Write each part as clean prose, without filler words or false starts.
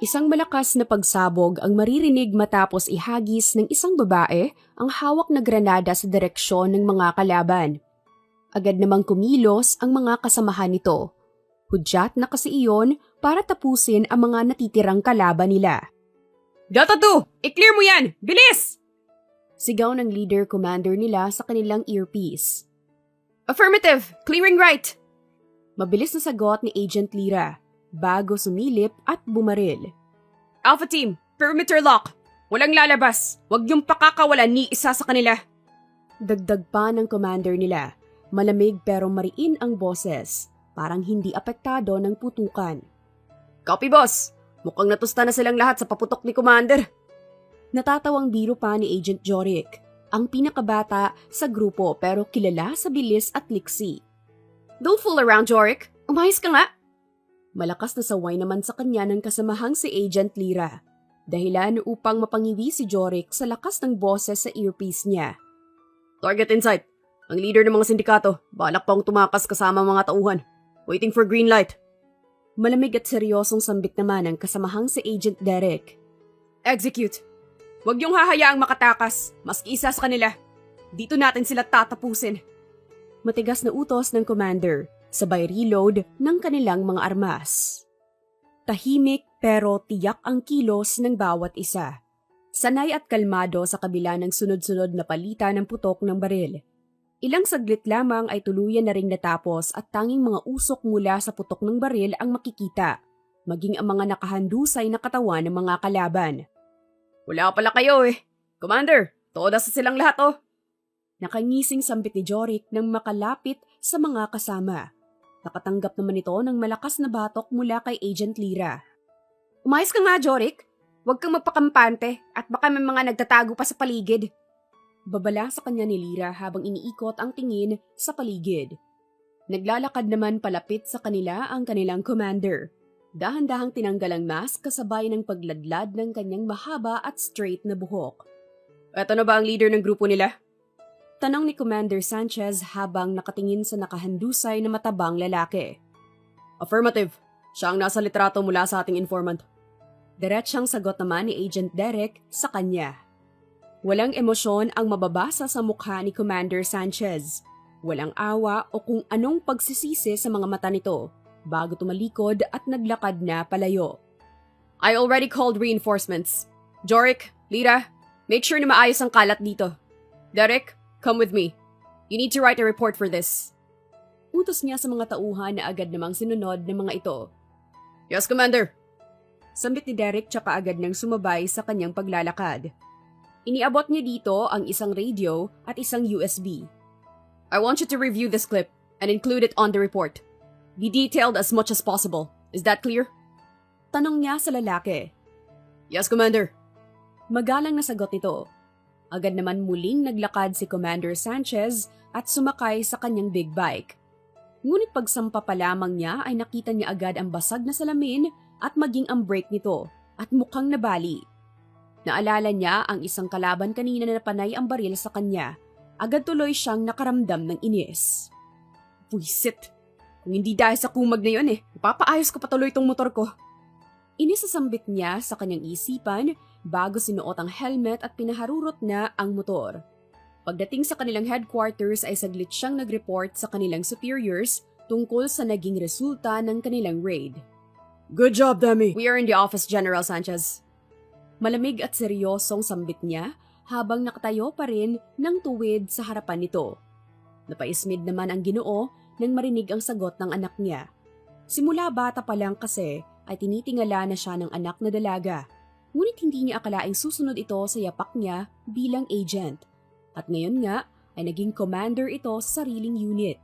Isang malakas na pagsabog ang maririnig matapos ihagis ng isang babae ang hawak na granada sa direksyon ng mga kalaban. Agad namang kumilos ang mga kasamahan nito. Hudyat na kasi iyon para tapusin ang mga natitirang kalaban nila. Data 2! I-clear mo yan! Bilis! Sigaw ng leader commander nila sa kanilang earpiece. Affirmative! Clearing right! Mabilis na sagot ni Agent Lira bago sumilip at bumaril. Alpha Team, perimeter lock! Walang lalabas! Huwag yung pakakawalan ni isa sa kanila! Dagdag pa ng commander nila. Malamig pero mariin ang boses. Parang hindi apektado ng putukan. Copy boss! Mukhang natusta na silang lahat sa paputok ni Commander. Natatawang biro pa ni Agent Jorik, ang pinakabata sa grupo pero kilala sa bilis at liksi. Don't fool around, Jorik. Umayos ka nga. Malakas na saway naman sa kanya ng kasamahang si Agent Lira. Dahilan upang mapangiwi si Jorik sa lakas ng boses sa earpiece niya. Target in sight. Ang leader ng mga sindikato, balak pang tumakas kasama mga tauhan. Waiting for green light. Malamig at seryosong sambit naman ang kasamahang si Agent Derek. Execute. Huwag yung hahayaang makatakas, maski isa sa kanila. Dito natin sila tatapusin. Matigas na utos ng commander, sabay reload ng kanilang mga armas. Tahimik pero tiyak ang kilos ng bawat isa. Sanay at kalmado sa kabila ng sunod-sunod na palitan ng putok ng baril. Ilang saglit lamang ay tuluyan na ring natapos at tanging mga usok mula sa putok ng baril ang makikita, maging ang mga nakahandusay na katawan ng mga kalaban. Wala pala kayo eh. Commander, todas sa silang lahat oh. Nakangising sambit ni Jorik nang makalapit sa mga kasama. Nakatanggap naman ito ng malakas na batok mula kay Agent Lira. Umayos ka nga, Jorik. Huwag kang magpakampante at baka may mga nagtatago pa sa paligid. Babala sa kanya ni Lira habang iniikot ang tingin sa paligid. Naglalakad naman palapit sa kanila ang kanilang commander. Dahan-dahang tinanggal ang mask kasabay ng pagladlad ng kanyang mahaba at straight na buhok. Eto na ba ang leader ng grupo nila? Tanong ni Commander Sanchez habang nakatingin sa nakahandusay na matabang lalaki. Affirmative. Siya ang nasa litrato mula sa ating informant. Diretsyang sagot naman ni Agent Derek sa kanya. Walang emosyon ang mababasa sa mukha ni Commander Sanchez. Walang awa o kung anong pagsisisi sa mga mata nito bago tumalikod at naglakad na palayo. I already called reinforcements. Jorik, Lira, make sure na maayos ang kalat dito. Derek, come with me. You need to write a report for this. Utos niya sa mga tauhan na agad namang sinunod ng mga ito. Yes, Commander. Sambit ni Derek tsaka agad nang sumabay sa kanyang paglalakad. Iniabot niya dito ang isang radio at isang USB. I want you to review this clip and include it on the report. Be detailed as much as possible. Is that clear? Tanong niya sa lalaki. Yes, Commander. Magalang na sagot nito. Agad naman muling naglakad si Commander Sanchez at sumakay sa kanyang big bike. Ngunit pagsampa pa lamang niya ay nakita niya agad ang basag na salamin at maging ang brake nito at mukhang nabali. Naalala niya ang isang kalaban kanina na napanay ang baril sa kanya. Agad tuloy siyang nakaramdam ng inis. Buisit! Kung hindi dahil sa kumag na yun ipapaayos ko patuloy tong motor ko. Inisasambit niya sa kanyang isipan bago sinuot ang helmet at pinaharurot na ang motor. Pagdating sa kanilang headquarters ay saglit siyang nag-report sa kanilang superiors tungkol sa naging resulta ng kanilang raid. Good job, Demi! We are in the office, General Sanchez. Malamig at seryosong sambit niya habang nakatayo pa rin ng tuwid sa harapan nito. Napaismid naman ang Ginoo nang marinig ang sagot ng anak niya. Simula bata pa lang kasi ay tinitingala na siya ng anak na dalaga. Ngunit hindi niya akalaing susunod ito sa yapak niya bilang agent. At ngayon nga ay naging commander ito sa sariling unit.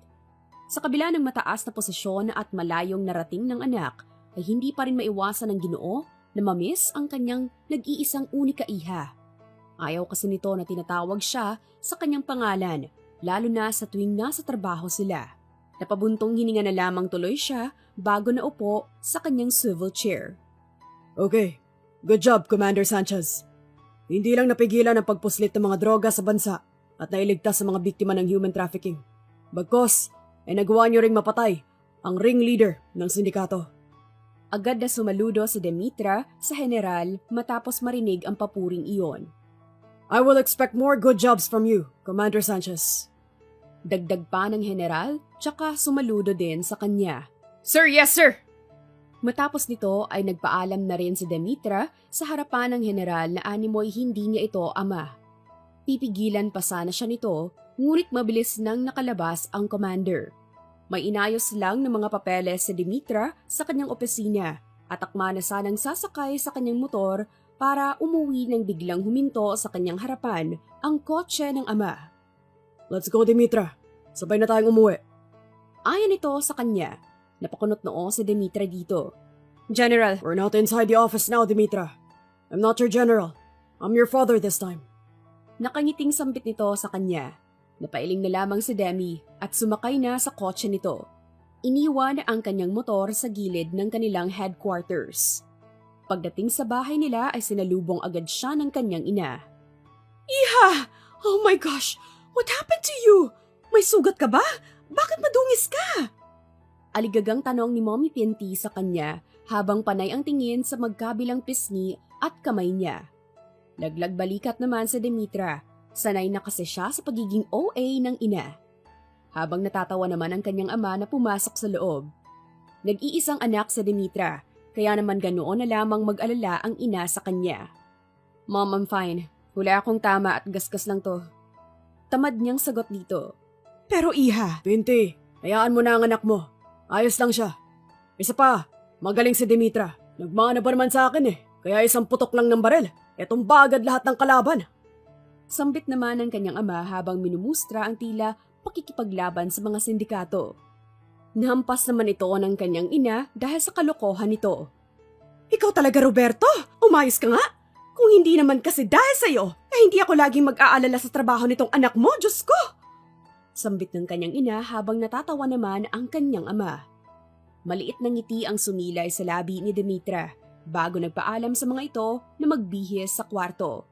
Sa kabila ng mataas na posisyon at malayong narating ng anak ay hindi pa rin maiwasan ng Ginoo na mamiss ang kanyang nag-iisang unika iha. Ayaw kasi nito na tinatawag siya sa kanyang pangalan, lalo na sa tuwing nasa trabaho sila. Napabuntong hininga na lamang tuloy siya bago na upo sa kanyang swivel chair. Okay, good job, Commander Sanchez. Hindi lang napigilan ang pagpuslit ng mga droga sa bansa at nailigtas sa mga biktima ng human trafficking. Bagkos, ay nagawa niyo ring mapatay ang ring leader ng sindikato. Agad na sumaludo si Demetra sa general matapos marinig ang papuring iyon. I will expect more good jobs from you, Commander Sanchez. Dagdag pa ng general, tsaka sumaludo din sa kanya. Sir, yes sir! Matapos nito ay nagpaalam na rin si Demetra sa harapan ng general na animoy hindi niya ito ama. Pipigilan pa sana siya nito, ngunit mabilis nang nakalabas ang commander. May inayos lang ng mga papeles si Demetra sa kanyang opisina at akma na sanang sasakay sa kanyang motor para umuwi nang biglang huminto sa kanyang harapan ang kotse ng ama. Let's go, Demetra. Sabay na tayong umuwi. Ayon ito sa kanya, napakunot noo si Demetra dito. General, we're not inside the office now, Demetra. I'm not your general. I'm your father this time. Nakangiting sambit nito sa kanya. Napailing na lamang si Demi at sumakay na sa kotse nito. Iniwan ang kanyang motor sa gilid ng kanilang headquarters. Pagdating sa bahay nila ay sinalubong agad siya ng kanyang ina. Iha! Oh my gosh! What happened to you? May sugat ka ba? Bakit madungis ka? Aligagang tanong ni Mommy Pinty sa kanya habang panay ang tingin sa magkabilang pisngi at kamay niya. Laglag balikat naman sa Demetra, sanay na kasi siya sa pagiging OA ng ina. Habang natatawa naman ang kanyang ama na pumasok sa loob. Nag-iisang anak sa Demetra, kaya naman ganoon na lamang mag-alala ang ina sa kanya. Mom, I'm fine. Hula akong tama at gasgas lang to. Tamad niyang sagot dito. Pero iha, Pinty, hayaan mo na ang anak mo. Ayos lang siya. Isa pa, magaling si Demetra. Nagmana ba naman sa akin kaya isang putok lang ng barel. Etong bagad lahat ng kalaban. Sambit naman ng kanyang ama habang minumustra ang tila pakikipaglaban sa mga sindikato. Nahampas naman ito ng kanyang ina dahil sa kalokohan nito. Ikaw talaga, Roberto? Umayos ka nga? Kung hindi naman kasi dahil sa'yo, hindi ako laging mag-aalala sa trabaho nitong anak mo, Diyos ko! Sambit ng kanyang ina habang natatawa naman ang kanyang ama. Maliit na ngiti ang sumilay sa labi ni Demetra bago nagpaalam sa mga ito na magbihis sa kwarto.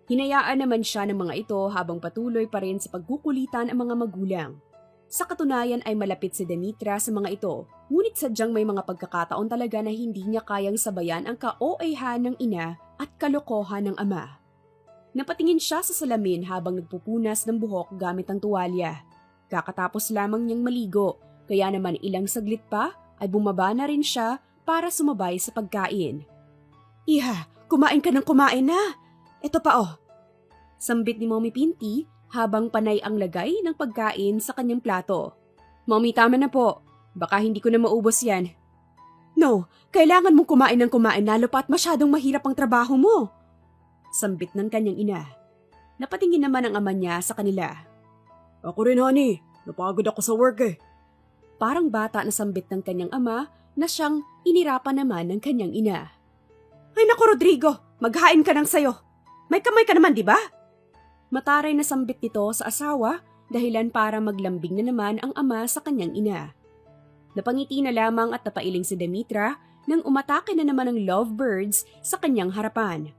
Hinayaan naman siya ng mga ito habang patuloy pa rin sa pagkukulitan ang mga magulang. Sa katunayan ay malapit si Demetra sa mga ito, ngunit sadyang may mga pagkakataon talaga na hindi niya kayang sabayan ang ka-OA-han ng ina at kalokohan ng ama. Napatingin siya sa salamin habang nagpupunas ng buhok gamit ang tuwalya. Kakatapos lamang niyang maligo, kaya naman ilang saglit pa ay bumaba na rin siya para sumabay sa pagkain. Iha, kumain ka ng kumain na. Ito pa Sambit ni Mommy Pinty habang panay ang lagay ng pagkain sa kanyang plato. Mommy, tama na po. Baka hindi ko na maubos yan. No, kailangan mong kumain ng kumain lalo pa at masyadong mahirap ang trabaho mo. Sambit ng kanyang ina. Napatingin naman ang ama niya sa kanila. Ako rin, honey. Napagod ako sa work Parang bata na sambit ng kanyang ama na siyang inirapan naman ng kanyang ina. Ay naku, Rodrigo, maghain ka ng sayo. May kamay ka naman, di ba? Mataray na sambit nito sa asawa dahilan para maglambing na naman ang ama sa kanyang ina. Napangiti na lamang at napailing si Demetra nang umatake na naman ang lovebirds sa kanyang harapan.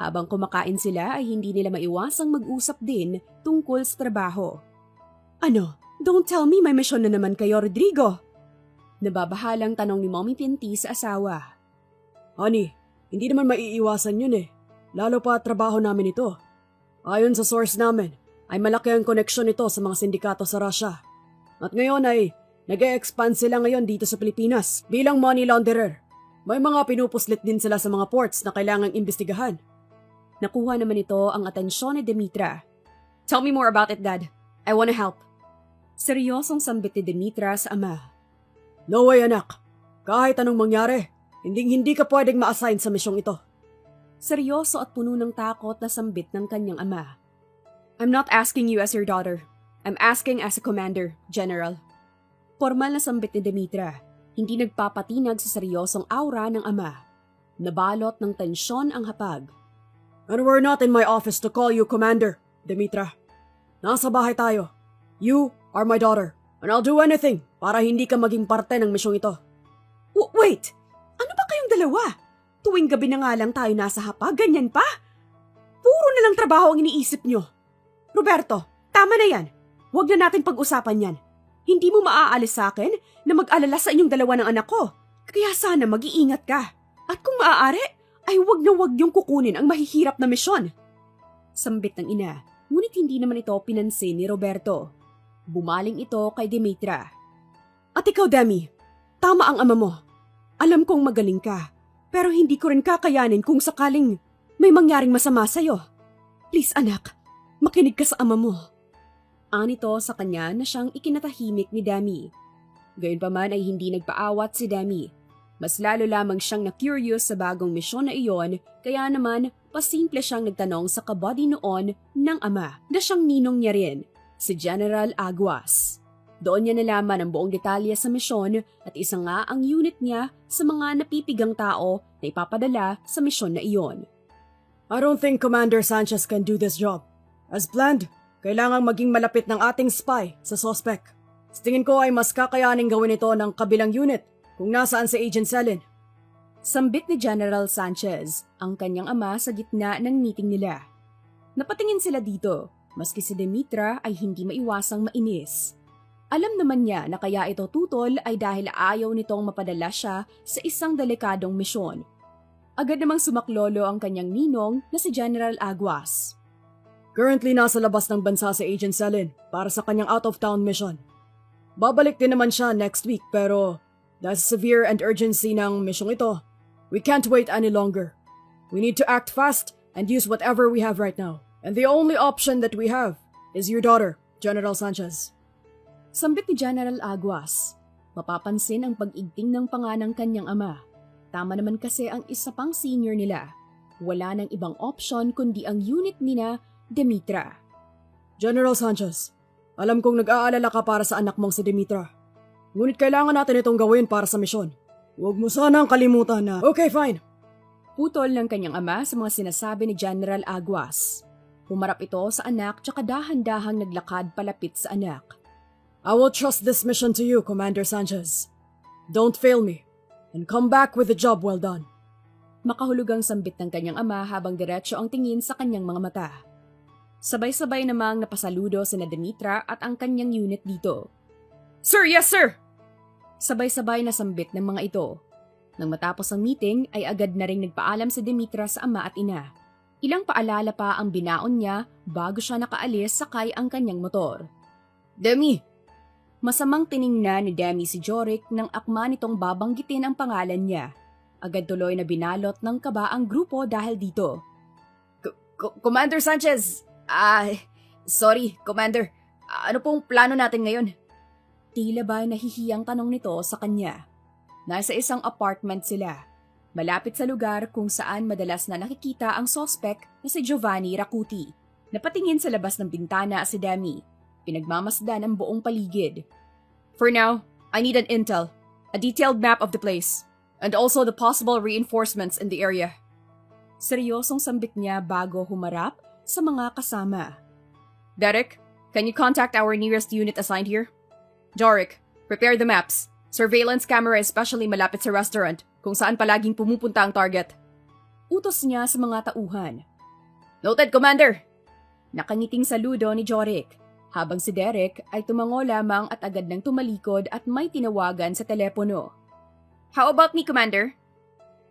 Habang kumakain sila ay hindi nila maiwasang mag-usap din tungkol sa trabaho. Ano? Don't tell me may misyon na naman kayo, Rodrigo. Nababahalang tanong ni Mommy Pinty sa asawa. Honey, hindi naman maiiwasan yun Lalo pa trabaho namin ito. Ayon sa source namin, ay malaki ang koneksyon nito sa mga sindikato sa Russia. At ngayon ay nag-e-expand sila ngayon dito sa Pilipinas bilang money launderer. May mga pinupuslit din sila sa mga ports na kailangang imbestigahan. Nakuha naman ito ang atensyon ni Demetra. Tell me more about it, Dad. I wanna help. Seryosong sambit ni Demetra sa ama. No way, anak. Kahit anong mangyari, hindi ka pwedeng ma-assign sa misyong ito. Seryoso at puno ng takot na sambit ng kanyang ama. I'm not asking you as your daughter. I'm asking as a commander, General. Formal na sambit ni Demetra. Hindi nagpapatinag sa seryosong aura ng ama. Nabalot ng tensyon ang hapag. And we're not in my office to call you commander, Demetra. Nasa bahay tayo. You are my daughter, and I'll do anything para hindi ka maging parte ng misyong ito. Wait! Ano ba kayong dalawa? Tuwing gabi na nga lang tayo nasa hapag, ganyan pa? Puro na lang trabaho ang iniisip nyo. Roberto, tama na yan. Huwag na natin pag-usapan yan. Hindi mo maaalis sa akin na mag-alala sa inyong dalawa ng anak ko. Kaya sana mag-iingat ka. At kung maaari, ay wag na wag yung kukunin ang mahihirap na misyon. Sambit ng ina, ngunit hindi naman ito pinansin ni Roberto. Bumaling ito kay Demetra. At ikaw, Demi, tama ang ama mo. Alam kong magaling ka, pero hindi ko rin kakayanin kung sakaling may mangyaring masama sa'yo. Please anak, makinig ka sa ama mo. Anito sa kanya na siyang ikinatahimik ni Demi. Gayunpaman ay hindi nagpaawat si Demi. Mas lalo lamang siyang na-curious sa bagong misyon na iyon, kaya naman pasimple siyang nagtanong sa kabady noon ng ama na siyang ninong niya rin, si General Aguas. Doon niya nalaman ang buong detalye sa misyon at isa nga ang unit niya sa mga napipigang tao na ipapadala sa misyon na iyon. I don't think Commander Sanchez can do this job. As planned, kailangang maging malapit ng ating spy sa suspect. Sa tingin ko ay mas kakayaning gawin ito ng kabilang unit kung nasaan si Agent Selin. Sambit ni General Sanchez ang kanyang ama sa gitna ng meeting nila. Napatingin sila dito, maski si Demetra ay hindi maiwasang mainis. Alam naman niya na kaya ito tutol ay dahil ayaw nitong mapadala siya sa isang delikadong misyon. Agad namang sumaklolo ang kanyang ninong na si General Aguas. Currently nasa labas ng bansa si Agent Selin para sa kanyang out-of-town mission. Babalik din naman siya next week pero dahil sa severe and urgency ng misyong ito, we can't wait any longer. We need to act fast and use whatever we have right now. And the only option that we have is your daughter, General Sanchez. Sambit ni General Aguas. Mapapansin ang pag-igting ng panganang kanyang ama. Tama naman kasi ang isa pang senior nila. Wala nang ibang option kundi ang unit nina Demetra. General Sanchez, alam kong nag-aalala ka para sa anak mong si Demetra. Ngunit kailangan natin itong gawin para sa misyon. Huwag mo sanang kalimutan na... Okay, fine. Putol ng kanyang ama sa mga sinasabi ni General Aguas. Humarap ito sa anak tsaka dahan-dahang naglakad palapit sa anak. I will trust this mission to you, Commander Sanchez. Don't fail me, and come back with a job well done. Makahulugang sambit ng kanyang ama habang diretso ang tingin sa kanyang mga mata. Sabay-sabay namang napasaludo sina Demetra at ang kanyang unit dito. Sir, yes sir! Sabay-sabay na sambit ng mga ito. Nang matapos ang meeting ay agad na ring nagpaalam si Demetra sa ama at ina. Ilang paalala pa ang binaon niya bago siya nakaalis sakay ang kanyang motor. Demi! Masamang tiningnan ni Demi si Jorik nang akma nitong babanggitin ang pangalan niya. Agad tuloy na binalot ng kaba ang grupo dahil dito. Commander Sanchez! Sorry, Commander. Ano pong plano natin ngayon? Tila ba nahihiyang tanong nito sa kanya. Nasa isang apartment sila. Malapit sa lugar kung saan madalas na nakikita ang suspect na si Giovanni Racuti. Napatingin sa labas ng bintana si Demi. Pinagmamasdan ang buong paligid. For now, I need an intel, a detailed map of the place, and also the possible reinforcements in the area. Seryosong sambit niya bago humarap sa mga kasama. Derek, can you contact our nearest unit assigned here? Jorik, prepare the maps. Surveillance camera especially malapit sa restaurant kung saan palaging pumupunta ang target. Utos niya sa mga tauhan. Noted, Commander! Nakangiting saludo ni Jorik, habang si Derek ay tumango lamang at agad nang tumalikod at may tinawagan sa telepono. How about me, Commander?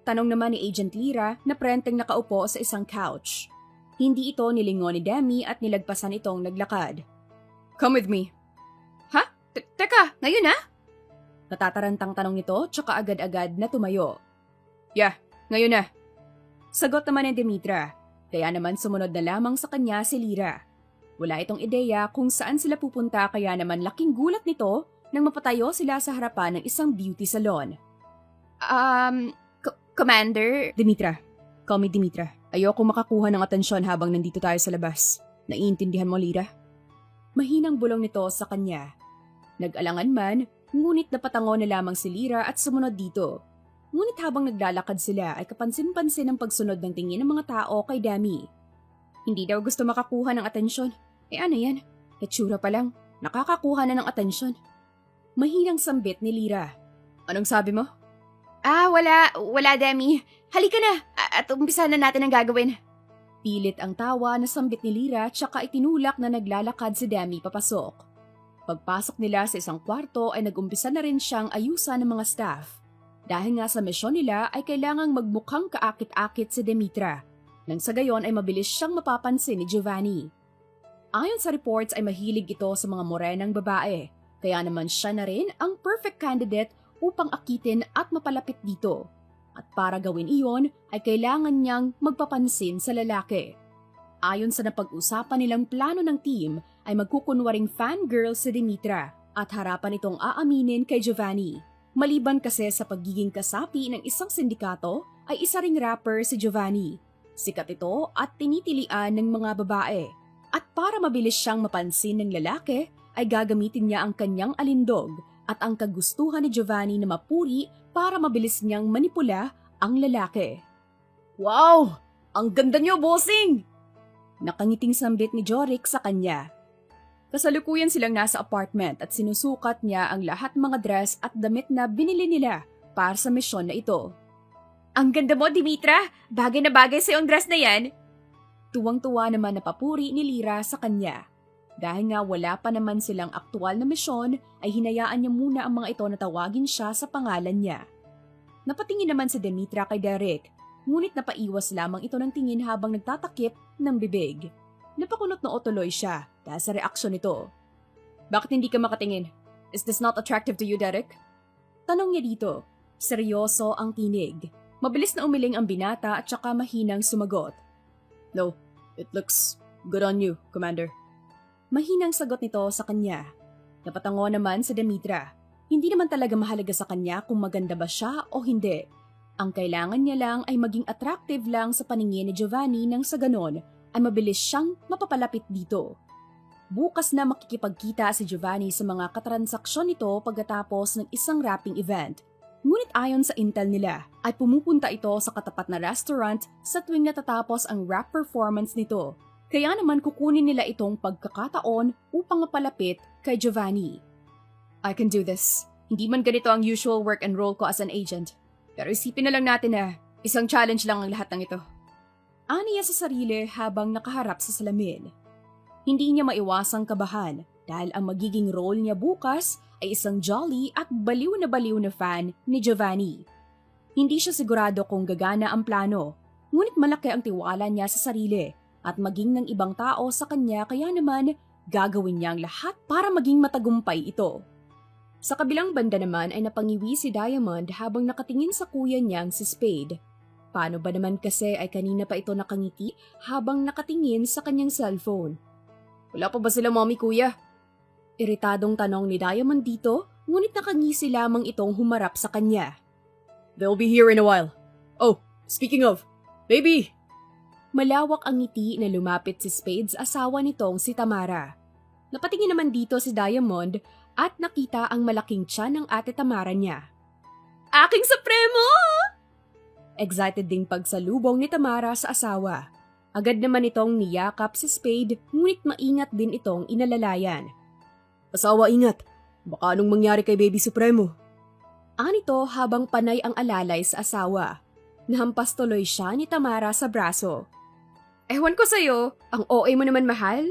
Tanong naman ni Agent Lira na prenteng nakaupo sa isang couch. Hindi ito nilingon ni Demi at nilagpasan itong naglakad. Come with me. Ha? Teka, ngayon na? Natatarantang tanong nito tsaka agad-agad na tumayo. Yeah, ngayon na. Sagot naman ni Demetra, kaya naman sumunod na lamang sa kanya si Lira. Wala itong ideya kung saan sila pupunta kaya naman laking gulat nito nang mapatayo sila sa harapan ng isang beauty salon. Commander? Demetra. Call me Demetra. Ayoko makakuha ng atensyon habang nandito tayo sa labas. Naiintindihan mo, Lira? Mahinang bulong nito sa kanya. Nag-alangan man, ngunit napatango na lamang si Lira at sumunod dito. Ngunit habang naglalakad sila ay kapansin-pansin ang pagsunod ng tingin ng mga tao kay Demi. Hindi daw gusto makakuha ng atensyon. Ano yan? Itsura pa lang. Nakakakuha na ng atensyon. Mahinang sambit ni Lira. Anong sabi mo? Wala Demi. Halika na at umpisa na natin ang gagawin. Pilit ang tawa na sambit ni Lira tsaka itinulak na naglalakad si Demi papasok. Pagpasok nila sa isang kwarto ay nag-umpisa na rin siyang ayusan ng mga staff. Dahil nga sa misyon nila ay kailangang magmukhang kaakit-akit si Demetra. Nang sa gayon ay mabilis siyang mapapansin ni Giovanni. Ayon sa reports ay mahilig ito sa mga morenang babae, kaya naman siya na rin ang perfect candidate upang akitin at mapalapit dito. At para gawin iyon ay kailangan niyang magpapansin sa lalaki. Ayon sa napag-usapan nilang plano ng team ay magkukunwaring fangirl si Demetra at harapan itong aaminin kay Giovanni. Maliban kasi sa pagiging kasapi ng isang sindikato ay isa ring rapper si Giovanni. Sikat ito at tinitilian ng mga babae. At para mabilis siyang mapansin ng lalaki ay gagamitin niya ang kanyang alindog at ang kagustuhan ni Giovanni na mapuri para mabilis niyang manipula ang lalaki. Wow! Ang ganda niyo, bossing! Nakangiting sambit ni Jorik sa kanya. Kasalukuyan silang nasa apartment at sinusukat niya ang lahat mga dress at damit na binili nila para sa misyon na ito. Ang ganda mo, Dimitra! Bagay na bagay sa iyong dress na yan! Tuwang-tuwa naman na papuri ni Lyra sa kanya. Dahil nga wala pa naman silang aktual na misyon, ay hinayaan niya muna ang mga ito na tawagin siya sa pangalan niya. Napatingin naman si Dimitra kay Derek, ngunit napaiwas lamang ito ng tingin habang nagtatakip ng bibig. Napakunot na tuloy siya dahil sa reaksyon nito. Bakit hindi ka makatingin? Is this not attractive to you, Derek? Tanong niya dito. Seryoso ang tinig. Mabilis na umiling ang binata at saka mahinang sumagot. No, it looks good on you, Commander. Mahinang sagot nito sa kanya. Napatango naman si Dimitra. Hindi naman talaga mahalaga sa kanya kung maganda ba siya o hindi. Ang kailangan niya lang ay maging attractive lang sa paningin ni Giovanni nang sa ganon ay mabilis siyang mapapalapit dito. Bukas na makikipagkita si Giovanni sa mga katransaksyon nito pagkatapos ng isang rapping event. Ngunit ayon sa intel nila, ay pumupunta ito sa katapat na restaurant sa tuwing natatapos ang rap performance nito. Kaya naman kukunin nila itong pagkakataon upang mapalapit kay Giovanni. I can do this. Hindi man ganito ang usual work and role ko as an agent. Pero isipin na lang natin na isang challenge lang ang lahat ng ito. Aniya sa sarili habang nakaharap sa salamin. Hindi niya maiwasang kabahan dahil ang magiging role niya bukas ay isang jolly at baliw na fan ni Giovanni. Hindi siya sigurado kung gagana ang plano, ngunit malaki ang tiwala niya sa sarili at maging ng ibang tao sa kanya kaya naman gagawin niya ang lahat para maging matagumpay ito. Sa kabilang banda naman ay napangiwi si Diamond habang nakatingin sa kuya niyang si Spade. Paano ba naman kasi ay kanina pa ito nakangiti habang nakatingin sa kanyang cellphone? Wala pa ba sila mommy, kuya? Iritadong tanong ni Diamond dito, ngunit nakangisi lamang itong humarap sa kanya. They'll be here in a while. Oh, speaking of, baby! Malawak ang ngiti na lumapit si Spade's asawa nitong si Tamara. Napatingin naman dito si Diamond at nakita ang malaking tiyan ng ate Tamara niya. Aking supremo! Excited ding pagsalubong ni Tamara sa asawa. Agad naman itong niyakap si Spade, ngunit maingat din itong inalalayan. Asawa, ingat. Baka anong mangyari kay Baby Supremo? Anito habang panay ang alalay sa asawa. Nahampas tuloy siya ni Tamara sa braso. Ewan ko sa'yo, ang OA mo naman mahal.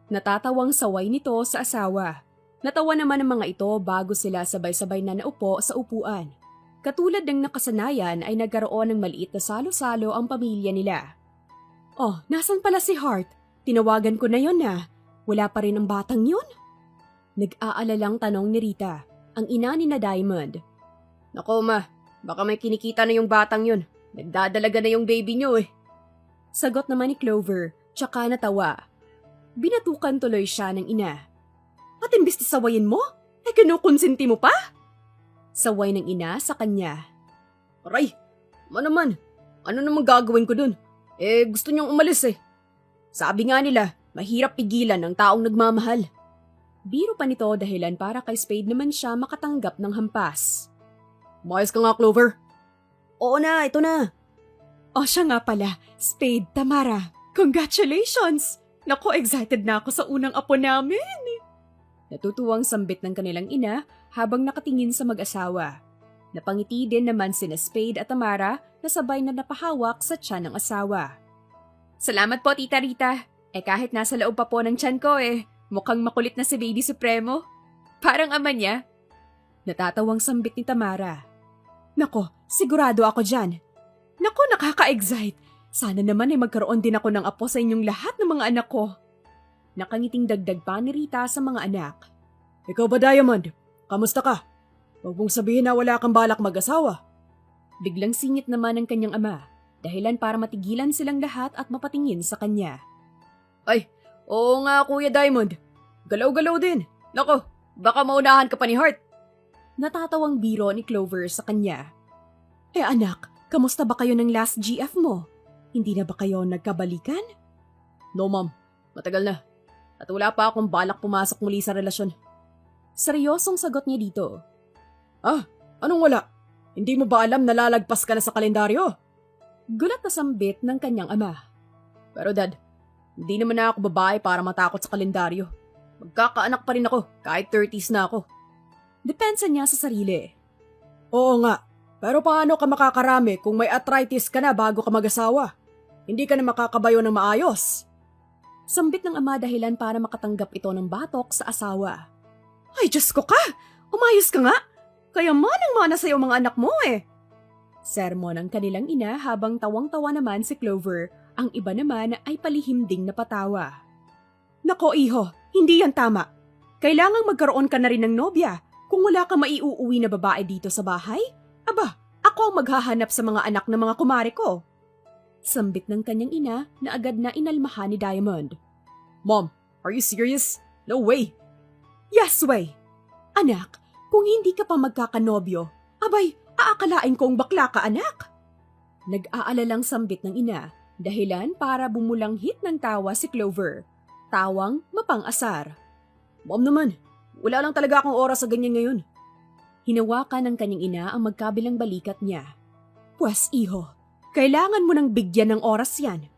Natatawang saway nito sa asawa. Natawa naman ang mga ito bago sila sabay-sabay na naupo sa upuan. Katulad ng nakasanayan ay nagkaroon ng maliit na salo-salo ang pamilya nila. Oh, nasan pala si Hart? Tinawagan ko na yon na. Wala pa rin ang batang yon? Nag-aalalang tanong ni Rita, ang ina ni na Diamond. Nako ma, baka may kinikita na yung batang yun. Nagdadalaga na yung baby nyo eh. Sagot naman ni Clover, tsaka natawa. Binatukan tuloy siya ng ina. At imbis na sawayin mo, ay kinukonsenti mo pa? Saway ng ina sa kanya. Aray, naman, ano namang gagawin ko dun? Gusto niyong umalis eh. Sabi nga nila, mahirap pigilan ng taong nagmamahal. Biro pa nito dahilan para kay Spade naman siya makatanggap ng hampas. Umayos ka nga, Clover. Oo na, ito na. O siya nga pala, Spade, Tamara. Congratulations! Naku, excited na ako sa unang apo namin. Natutuwang sambit ng kanilang ina habang nakatingin sa mag-asawa. Napangiti din naman sina Spade at Tamara na sabay na napahawak sa tiyan ng asawa. Salamat po, Tita Rita. Kahit nasa loob pa po ng tiyan ko mukhang makulit na si Baby Supremo. Parang ama niya. Natatawang sambit ni Tamara. Nako, sigurado ako dyan. Nako, nakaka-excite. Sana naman ay magkaroon din ako ng apo sa inyong lahat ng mga anak ko. Nakangiting dagdag pa ni Rita sa mga anak. Ikaw ba, Diamond? Kamusta ka? Huwag mong sabihin na wala kang balak mag-asawa. Biglang singit naman ng kanyang ama, dahilan para matigilan silang lahat at mapatingin sa kanya. Ay, oo nga Kuya Diamond. Galaw-galaw din. Nako, baka maunahan ka pa ni Hart. Natatawang biro ni Clover sa kanya. Anak, kamusta ba kayo ng last GF mo? Hindi na ba kayo nagkabalikan? No, ma'am. Matagal na. At wala pa akong balak pumasok muli sa relasyon. Seryosong sagot niya dito. Anong wala? Hindi mo ba alam na lalagpas ka na sa kalendaryo? Gulat na sambit ng kanyang ama. Pero Dad, hindi naman na ako babae para matakot sa kalendaryo. Magkakaanak pa rin ako kahit 30s na ako. Depensa niya sa sarili. Oo nga, pero paano ka makakarami kung may arthritis ka na bago ka mag-asawa? Hindi ka na makakabayo ng maayos. Sambit ng ama dahilan para makatanggap ito ng batok sa asawa. Ay, Diyos ko ka! Umayos ka nga! Kaya manang-mana sa'yo mga anak mo eh! Sermon ng kanilang ina habang tawang-tawa naman si Clover, ang iba naman ay palihim ding napatawa. Nako iho, hindi yan tama. Kailangang magkaroon ka na rin ng nobya kung wala kang maiuuwi na babae dito sa bahay. Aba, ako ang maghahanap sa mga anak ng mga kumare ko. Sambit ng kanyang ina na agad na inalmahan ni Diamond. Mom, are you serious? No way! Yes way! Anak, kung hindi ka pa magkakanobyo, abay, aakalain kong bakla ka anak. Nag-aalalang sambit ng ina, dahilan para bumulanghit ng tawa si Clover. Tawang mapang-asar. Mom naman, wala lang talaga akong oras sa ganyan ngayon. Hinawakan ng kanyang ina ang magkabilang balikat niya. Pwes iho, kailangan mo nang bigyan ng oras yan.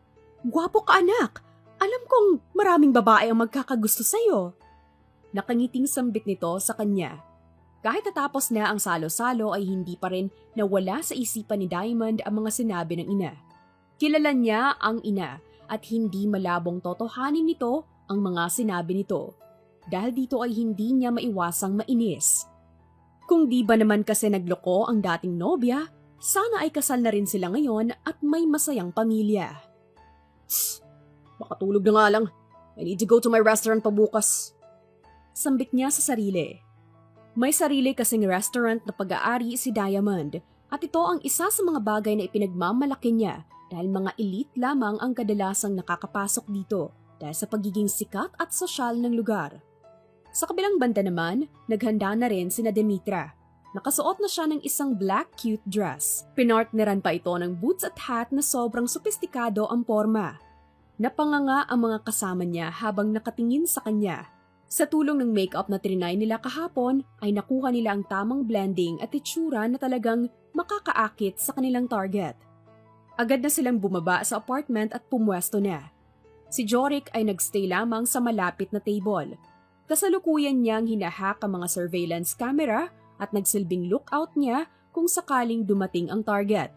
Gwapo ka anak, alam kong maraming babae ang magkakagusto sa'yo. Nakangiting sambit nito sa kanya. Kahit natapos na ang salo-salo ay hindi pa rin nawala sa isipan ni Diamond ang mga sinabi ng ina. Kilala niya ang ina at hindi malabong totohanin nito ang mga sinabi nito. Dahil dito ay hindi niya maiwasang mainis. Kung di ba naman kasi nagloko ang dating nobya, sana ay kasal na rin sila ngayon at may masayang pamilya. Makatulog na nga lang. I need to go to my restaurant pabukas. Sambit niya sa sarili. May sarili kasing restaurant na pag-aari si Diamond at ito ang isa sa mga bagay na ipinagmamalaki niya dahil mga elite lamang ang kadalasang nakakapasok dito dahil sa pagiging sikat at sosyal ng lugar. Sa kabilang banda naman, naghanda na rin sina Demetra. Nakasuot na siya ng isang black cute dress. Pinartneran pa ito ng boots at hat na sobrang sopistikado ang forma. Napanganga ang mga kasama niya habang nakatingin sa kanya. Sa tulong ng makeup na trinay nila kahapon, ay nakuha nila ang tamang blending at itsura na talagang makakaakit sa kanilang target. Agad na silang bumaba sa apartment at pumwesto na. Si Jorik ay nagstay lamang sa malapit na table. Kasalukuyan niyang hinahak ang mga surveillance camera at nagsilbing lookout niya kung sakaling dumating ang target.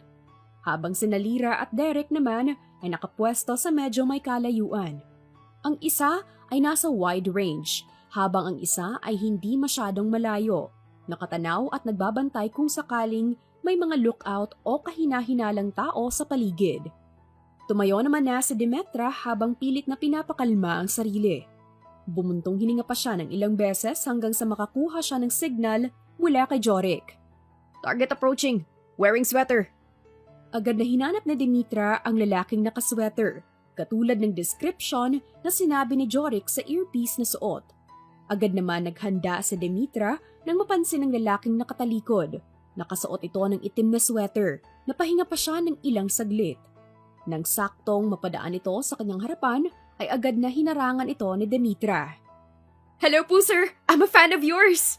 Habang sina Lyra at Derek naman ay nakapwesto sa medyo may kalayuan. Ang isa ay nasa wide range, habang ang isa ay hindi masyadong malayo, nakatanaw at nagbabantay kung sakaling may mga lookout o kahina-hinalang tao sa paligid. Tumayo naman na si Demetra habang pilit na pinapakalma ang sarili. Bumuntong hininga pa siya ng ilang beses hanggang sa makakuha siya ng signal mula kay Jorik. Target approaching. Wearing sweater. Agad na hinanap ni Demetra ang lalaking nakasweater, katulad ng description na sinabi ni Jorik sa earpiece na suot. Agad naman naghanda si Demetra nang mapansin ng lalaking nakatalikod. Nakasuot ito ng itim na sweater, napahinga pa siya ng ilang saglit. Nang saktong mapadaan ito sa kanyang harapan, ay agad na hinarangan ito ni Demetra. "Hello po sir, I'm a fan of yours!"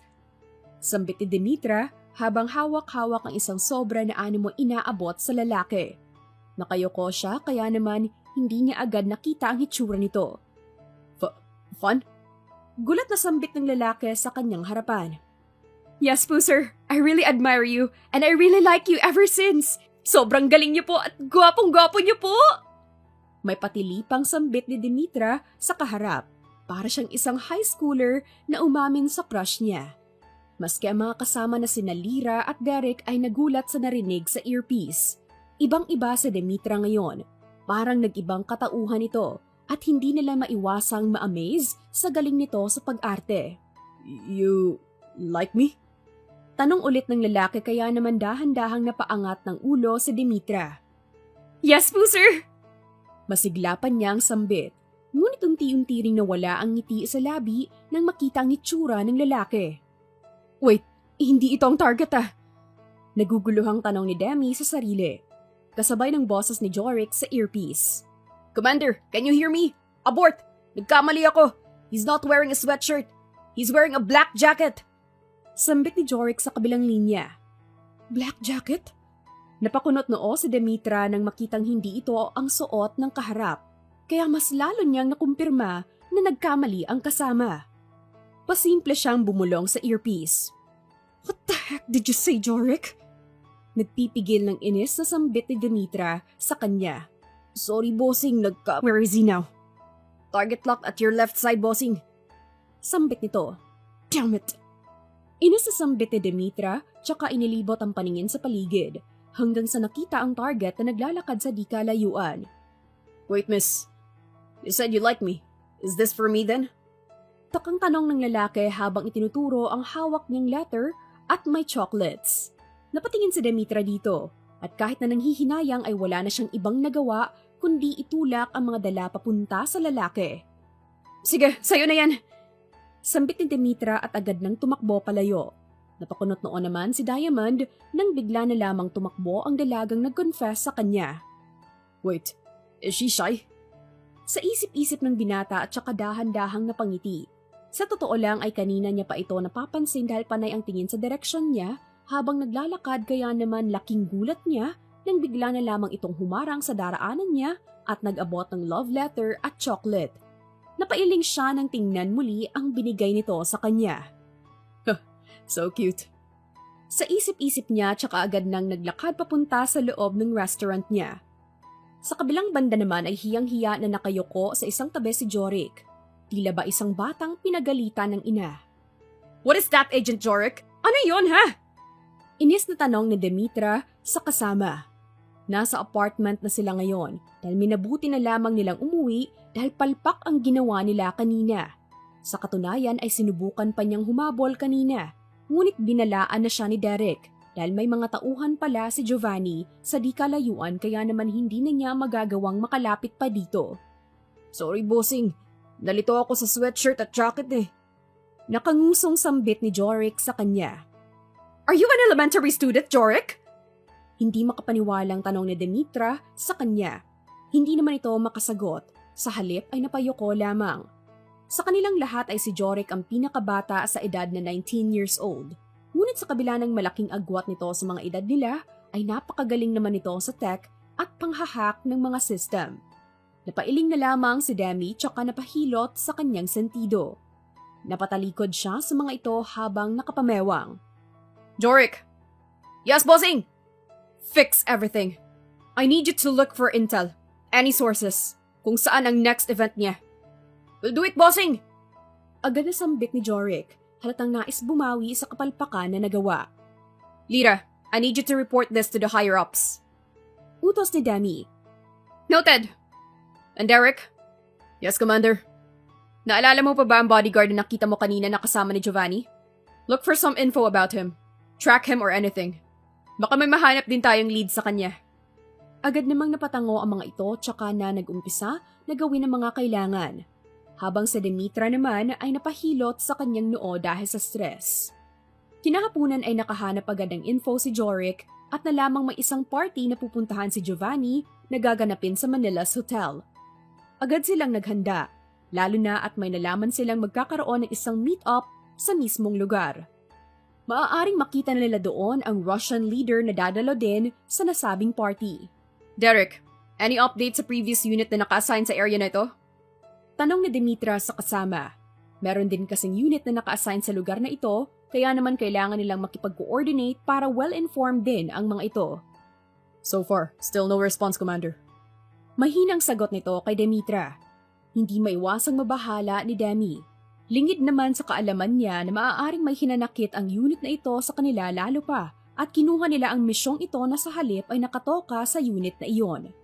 Sambit ni Demetra habang hawak-hawak ang isang sobra na animo inaabot sa lalaki. Nakayoko siya kaya naman hindi niya agad nakita ang hitsura nito. Fun? Gulat na sambit ng lalaki sa kanyang harapan. "Yes po sir, I really admire you and I really like you ever since. Sobrang galing niyo po at gwapong-gwapo niyo po!" May patilipang sambit ni Demetra sa kaharap. Para siyang isang high schooler na umamin sa crush niya. Maski ang mga kasama na sina Lyra at Derek ay nagulat sa narinig sa earpiece. Ibang-iba sa Demetra ngayon. Parang nag-ibang katauhan ito at hindi nila maiwasang ma-amaze sa galing nito sa pag-arte. You like me? Tanong ulit ng lalaki kaya naman dahan-dahang napaangat ng ulo si Demetra. Yes po, sir! Masigla pa niyang sambit. Ngunit unti-unti ring nawala ang ngiti sa labi nang makita ang itsura ng lalaki. Wait, hindi ito ang target ah. Naguguluhang tanong ni Demi sa sarili. Kasabay ng boses ni Jorik sa earpiece. Commander, can you hear me? Abort! Nagkamali ako! He's not wearing a sweatshirt. He's wearing a black jacket. Sambit ni Jorik sa kabilang linya. Black jacket? Napakunot noo si Demetra nang makitang hindi ito ang suot ng kaharap. Kaya mas lalo niyang nakumpirma na nagkamali ang kasama. Pasimple siyang bumulong sa earpiece. What the heck did you say, Jorik? Nagpipigil ng inis na sambit ni Demetra sa kanya. Sorry, bossing. Where is he now? Target locked at your left side, bossing. Sambit nito. Damn it. Inis na sambit ni Demetra tsaka inilibot ang paningin sa paligid hanggang sa nakita ang target na naglalakad sa di kalayuan. Wait, miss. You said you like me. Is this for me then? Takang tanong ng lalaki habang itinuturo ang hawak niyang letter at may chocolates. Napatingin si Demetra dito at kahit na nanghihinayang ay wala na siyang ibang nagawa kundi itulak ang mga dala papunta sa lalaki. Sige, sayo na yan! Sambit ni Demetra at agad nang tumakbo palayo. Napakunot noon naman si Diamond nang bigla na lamang tumakbo ang dalagang nag-confess sa kanya. Wait, is she shy? Sa isip-isip ng binata at saka dahan-dahang napangiti. Sa totoo lang ay kanina niya pa ito napapansin dahil panay ang tingin sa direksyon niya habang naglalakad kaya naman laking gulat niya nang bigla na lamang itong humarang sa daraanan niya at nag-abot ng love letter at chocolate. Napailing siya nang tingnan muli ang binigay nito sa kanya. So cute. Sa isip-isip niya tsaka agad nang naglakad papunta sa loob ng restaurant niya. Sa kabilang banda naman ay hiyang-hiya na nakayoko sa isang tabi si Jorik. Tila ba isang batang pinagalitan ng ina. What is that, Agent Jorik? Ano yon, ha? Inis na tanong ni Demetra sa kasama. Nasa apartment na sila ngayon dahil minabuti na lamang nilang umuwi dahil palpak ang ginawa nila kanina. Sa katunayan ay sinubukan pa niyang humabol kanina, ngunit binalaan na siya ni Derek dahil may mga tauhan pala si Giovanni sa di kalayuan kaya naman hindi na niya magagawang makalapit pa dito. Sorry, bossing. Nalito ako sa sweatshirt at jacket eh. Nakangusong sambit ni Jorik sa kanya. Are you an elementary student, Jorik? Hindi makapaniwalang tanong ni Demetra sa kanya. Hindi naman ito makasagot. Sa halip ay napayoko lamang. Sa kanilang lahat ay si Jorik ang pinakabata sa edad na 19 years old. Ngunit sa kabila ng malaking agwat nito sa mga edad nila, ay napakagaling naman ito sa tech at panghahak ng mga system. Napailing na lamang si Demi tsaka napahilot sa kanyang sentido. Napatalikod siya sa mga ito habang nakapamewang. Jorik! Yes, bossing! Fix everything. I need you to look for intel. Any sources. Kung saan ang next event niya. We'll do it, bossing! Agad na sambit ni Jorik, halatang nais bumawi sa kapalpakan na nagawa. Lyra, I need you to report this to the higher-ups. Utos ni Demi. Noted! And Derek? Yes, Commander. Naalala mo pa ba ang bodyguard na nakita mo kanina na kasama ni Giovanni? Look for some info about him. Track him or anything. Baka may mahanap din tayong lead sa kanya. Agad namang napatango ang mga ito tsaka na nag-umpisa na gawin ang mga kailangan. Habang sa Demetra naman ay napahilot sa kanyang noo dahil sa stress. Kinahapunan ay nakahanap agad ng info si Jorik at nalamang may isang party na pupuntahan si Giovanni na gaganapin sa Manila's Hotel. Agad silang naghanda, lalo na at may nalaman silang magkakaroon ng isang meet-up sa mismong lugar. Maaaring makita nila doon ang Russian leader na dadalo din sa nasabing party. Derek, any updates sa previous unit na naka-assign sa area na ito? Tanong ni Demetra sa kasama. Meron din kasing unit na naka-assign sa lugar na ito, kaya naman kailangan nilang makipag-coordinate para well-informed din ang mga ito. So far, still no response, Commander. Mahinang sagot nito kay Demetra. Hindi maiwasang mabahala ni Demi. Lingid naman sa kaalaman niya na maaaring may hinanakit ang unit na ito sa kanila lalo pa at kinuha nila ang misyong ito na sa halip ay nakatoka sa unit na iyon.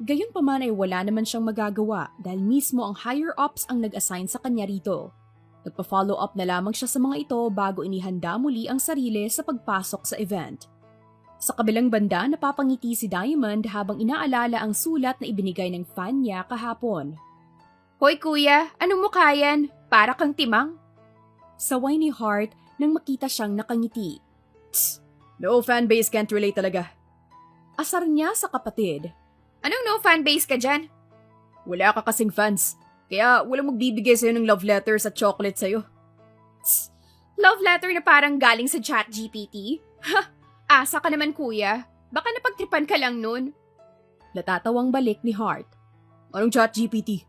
Gayunpaman ay wala naman siyang magagawa dahil mismo ang higher-ups ang nag-assign sa kanya rito. Nagpa-follow up na lamang siya sa mga ito bago inihanda muli ang sarili sa pagpasok sa event. Sa kabilang banda, napapangiti si Diamond habang inaalala ang sulat na ibinigay ng fan niya kahapon. Hoy kuya, anong mukha yan? Para kang timang. Saway ni Hart nang makita siyang nakangiti. Tss, no fanbase can't relate talaga. Asar niya sa kapatid. Anong no fanbase ka dyan? Wala ka kasing fans, kaya walang magbibigay sa'yo ng love letters at chocolate sa'yo. Tss, love letter na parang galing sa ChatGPT? Ha, asa ka naman kuya. Baka napagtripan ka lang nun. Natatawang balik ni Hart. Anong ChatGPT?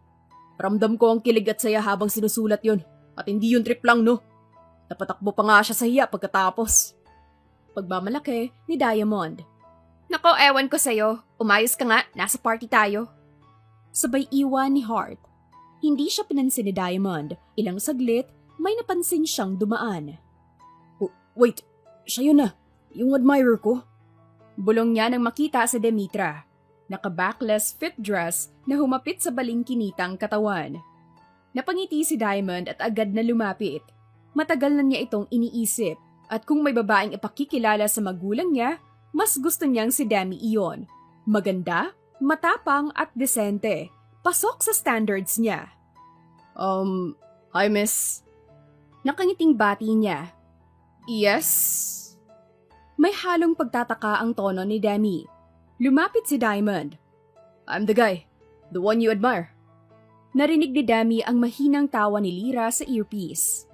Ramdam ko ang kilig at saya habang sinusulat yon. At hindi yun trip lang, no? Napatakbo pa nga siya sa hiya pagkatapos. Pagmamalaki ni Diamond. Nako, ewan ko sa'yo. Umayos ka nga, nasa party tayo. Sabay iwan ni Hart. Hindi siya pinansin ni Diamond. Ilang saglit, may napansin siyang dumaan. Wait, siya yun na. Yung admirer ko. Bulong niya nang makita si Demetra. Naka-backless fit dress na humapit sa balingkinitang katawan. Napangiti si Diamond at agad na lumapit. Matagal na niya itong iniisip at kung may babaeng ipakikilala sa magulang niya, mas gusto niyang si Demi iyon. Maganda, matapang at desente. Pasok sa standards niya. Hi miss. Nakangiting bati niya. Yes? May halong pagtataka ang tono ni Demi. Lumapit si Diamond. I'm the guy. The one you admire. Narinig ni Demi ang mahinang tawa ni Lyra sa earpiece.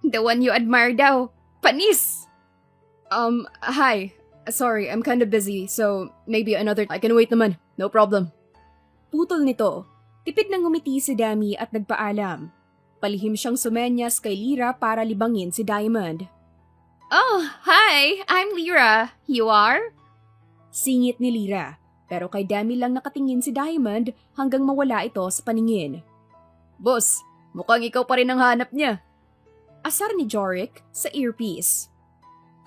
The one you admire daw. Panis! Hi. Sorry, I'm kinda busy, so maybe another... I can wait naman. No problem. Putol nito. Tipid nang ngumiti si Demi at nagpaalam. Palihim siyang sumenyas kay Lyra para libangin si Diamond. Oh, hi! I'm Lyra. You are? Singit ni Lyra, pero kay Demi lang nakatingin si Diamond hanggang mawala ito sa paningin. Boss, mukhang ikaw pa rin ang hanap niya. Asar ni Jorik sa earpiece.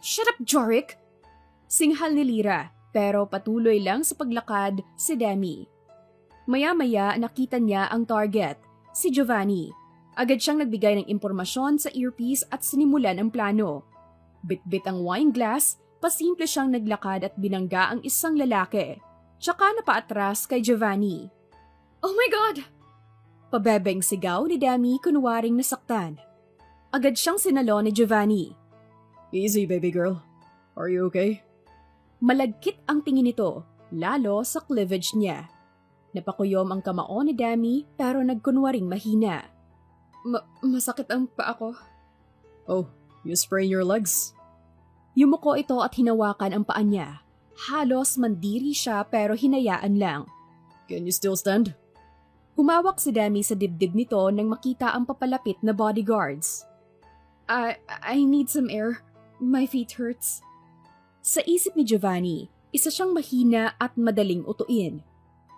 Shut up, Jorik! Singhal ni Lyra, pero patuloy lang sa paglakad si Demi. Maya-maya nakita niya ang target, si Giovanni. Agad siyang nagbigay ng impormasyon sa earpiece at sinimulan ang plano. Bit-bit ang wine glass, pasimple siyang naglakad at binangga ang isang lalaki. Tsaka napaatras kay Giovanni. Oh my God! Pabebeng sigaw ni Demi kunwaring nasaktan. Agad siyang sinalo ni Giovanni. Easy, baby girl. Are you okay? Malagkit ang tingin nito, lalo sa cleavage niya. Napakuyom ang kamao ni Demi pero nagkunwaring mahina. Masakit ang paa ko. Oh, you sprain your legs? Yumuko ito at hinawakan ang paa niya. Halos mandiri siya pero hinayaan lang. Can you still stand? Humawak si Demi sa dibdib nito nang makita ang papalapit na bodyguards. I need some air. My feet hurts. Sa isip ni Giovanni, isa siyang mahina at madaling utuin.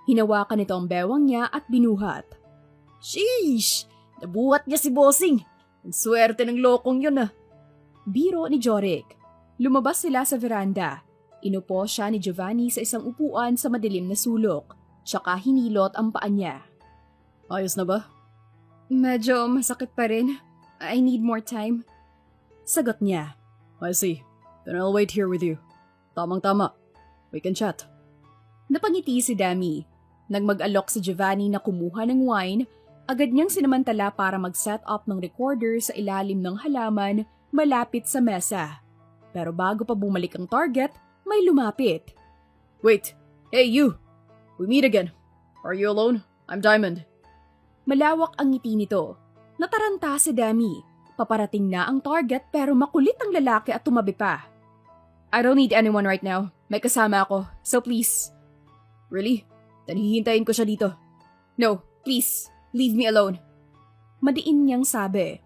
Hinawakan nito ang bewang niya at binuhat. Sheesh! Nabuhat niya si Bossing. Ang swerte ng lokong yun ah. Biro ni Jorik. Lumabas sila sa veranda. Inupo siya ni Giovanni sa isang upuan sa madilim na sulok. Tsaka hinilot ang paa niya. Ayos na ba? Medyo masakit pa rin. I need more time. Sagot niya. I see. Then I'll wait here with you. Tamang-tama. We can chat. Napangiti si Demi. Nang mag-alok si Giovanni na kumuha ng wine, agad niyang sinamantala para mag-set up ng recorder sa ilalim ng halaman malapit sa mesa. Pero bago pa bumalik ang target, may lumapit. Wait! Hey you! We meet again. Are you alone? I'm Diamond. Malawak ang ngiti nito. Nataranta si Demi. Paparating na ang target pero makulit ang lalaki at tumabi pa. I don't need anyone right now. May kasama ako, so please. Really? Then hihintayin ko siya dito. No, please. Leave me alone. Madiin niyang sabi.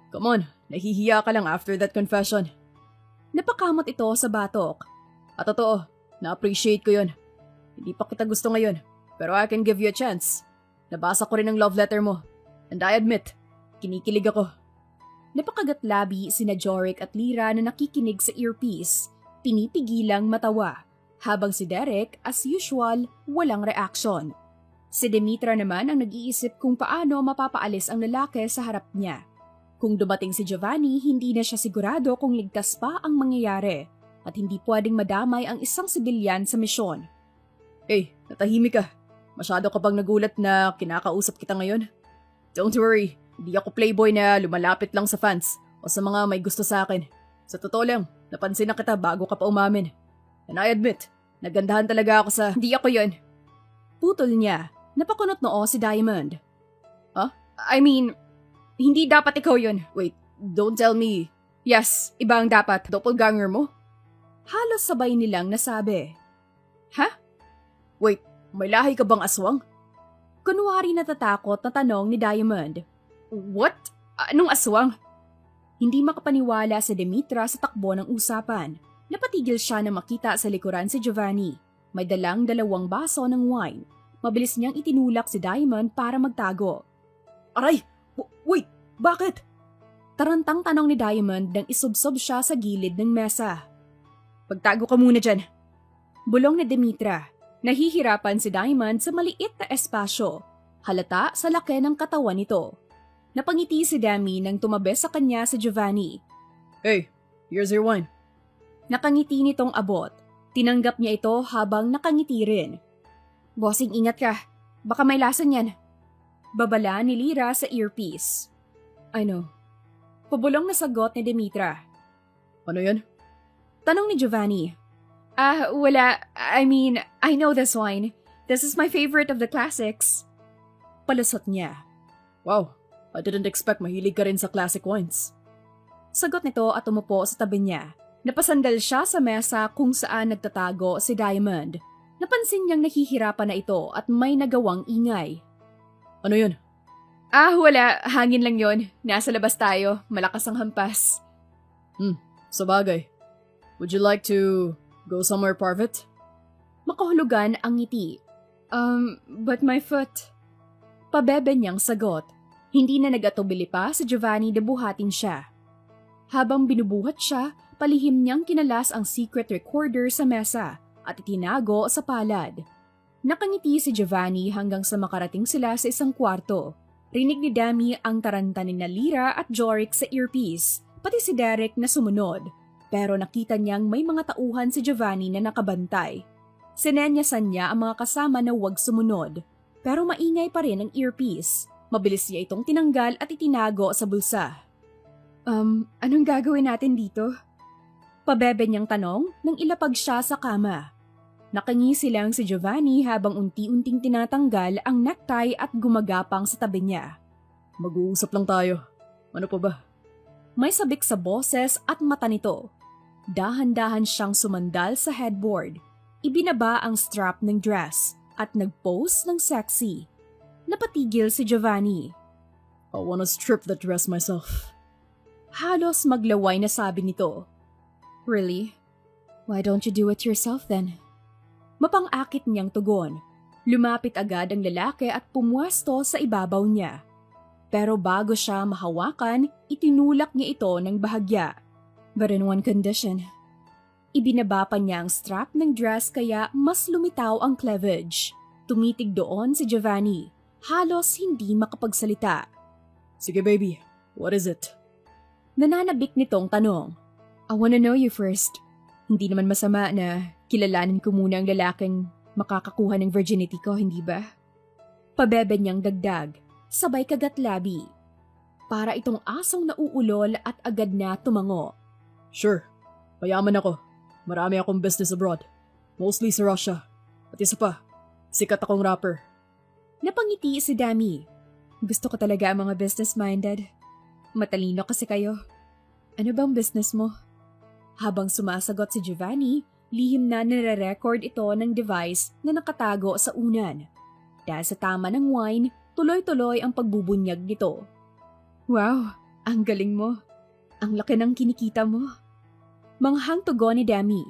Come on, nahihiya ka lang after that confession. Napakamot ito sa batok. At totoo, na-appreciate ko yun. Hindi pa kita gusto ngayon, pero I can give you a chance. Nabasa ko rin ang love letter mo. And I admit, Kinikilig ako. Napakagatlabi sina Jorik at Lyra na nakikinig sa earpiece. Pinipigilang matawa, habang si Derek, as usual, walang reaksyon. Si Demetra naman ang nag-iisip kung paano mapapaalis ang lalaki sa harap niya. Kung dumating si Giovanni, hindi na siya sigurado kung ligtas pa ang mangyayari at hindi pwedeng madamay ang isang sibilyan sa misyon. Hey, natahimik ka. Masyado ka bang nagulat na kinakausap kita ngayon? Don't worry, hindi ako playboy na lumalapit lang sa fans o sa mga may gusto sa akin. Sa totoo lang, napansin na kita bago ka pa umamin. And I admit, nagandahan talaga ako sa... Hindi ako yun. Putol niya. Napakunot noo si Diamond. Huh? I mean, hindi dapat ikaw yun. Wait, don't tell me. Yes, iba ang dapat. Doppelganger mo? Halos sabay nilang nasabi. Ha? Wait, may lahi ka bang aswang? Kunwari natatakot na tanong ni Diamond. What? Anong aswang? Hindi makapaniwala si Demetra sa takbo ng usapan. Napatigil siya na makita sa likuran si Giovanni. May dalang 2 baso ng wine. Mabilis niyang itinulak si Diamond para magtago. Aray! Wait! Bakit? Tarantang tanong ni Diamond nang isubsob siya sa gilid ng mesa. Pagtago ka muna dyan. Bulong ni Demetra. Nahihirapan si Diamond sa maliit na espasyo. Halata sa laki ng katawan nito. Napangiti si Demi nang tumabi sa kanya si Giovanni. Hey, here's your wine. Nakangiti nitong abot. Tinanggap niya ito habang nakangiti rin. Bossing, ingat ka. Baka may lason yan. Babala ni Lyra sa earpiece. I know. Pabulong na sagot ni Demetra. Ano yan? Tanong ni Giovanni. Wala. I mean, I know this wine. This is my favorite of the classics. Palusot niya. Wow, I didn't expect mahilig ka rin sa classic wines. Sagot nito at umupo sa tabi niya. Napasandal siya sa mesa kung saan nagtatago si Diamond. Napansin niyang nahihirapan na ito at may nagawang ingay. Ano yun? Wala. Hangin lang yon. Nasa labas tayo. Malakas ang hampas. Sabagay. Would you like to go somewhere private? Makahulugan ang ngiti. But my foot. Pabebe niyang sagot. Hindi na nag-atubili pa si Giovanni na buhatin siya. Habang binubuhat siya, palihim niyang kinalas ang secret recorder sa mesa at itinago sa palad. Nakangiti si Giovanni hanggang sa makarating sila sa isang kwarto. Rinig ni Demi ang taranta ni Lyra at Jorik sa earpiece, pati si Derek na sumunod. Pero nakita niyang may mga tauhan si Giovanni na nakabantay. Sinenyasan niya ang mga kasama na huwag sumunod. Pero maingay pa rin ang earpiece. Mabilis niya itong tinanggal at itinago sa bulsa. Anong gagawin natin dito? Pabebe niyang tanong nang ilapag siya sa kama. Nakangisi lang si Giovanni habang unti-unting tinatanggal ang necktie at gumagapang sa tabi niya. Mag-uusap lang tayo. Ano pa ba? May sabik sa boses at mata nito. Dahan-dahan siyang sumandal sa headboard. Ibinaba ang strap ng dress at nag-pose ng sexy. Napatigil si Giovanni. I wanna strip that dress myself. Halos maglaway na sabi nito. Really? Why don't you do it yourself then? Mapang-akit niyang tugon. Lumapit agad ang lalaki at pumwesto sa ibabaw niya. Pero bago siya mahawakan, itinulak niya ito ng bahagya. But in one condition. Ibinaba pa niya ang strap ng dress kaya mas lumitaw ang cleavage. Tumitig doon si Giovanni. Halos hindi makapagsalita. Sige baby, what is it? Nananabik nitong tanong. I wanna know you first. Hindi naman masama na kilalanin ko muna ang lalaking makakakuha ng virginity ko, hindi ba? Pabebe niyang dagdag, sabay kagatlabi. Para itong asong nauulol at agad na tumango. Sure, mayaman ako. Marami akong business abroad. Mostly sa Russia. At isa pa, sikat akong rapper. Napangiti si Dami. Gusto ko talaga ang mga business-minded. Matalino kasi kayo. Ano bang business mo? Habang sumasagot si Giovanni, lihim na nire-record ito ng device na nakatago sa unan. Dahil sa tama ng wine, tuloy-tuloy ang pagbubunyag nito. Wow, ang galing mo. Ang laki ng kinikita mo. Manghang tugon ni Demi.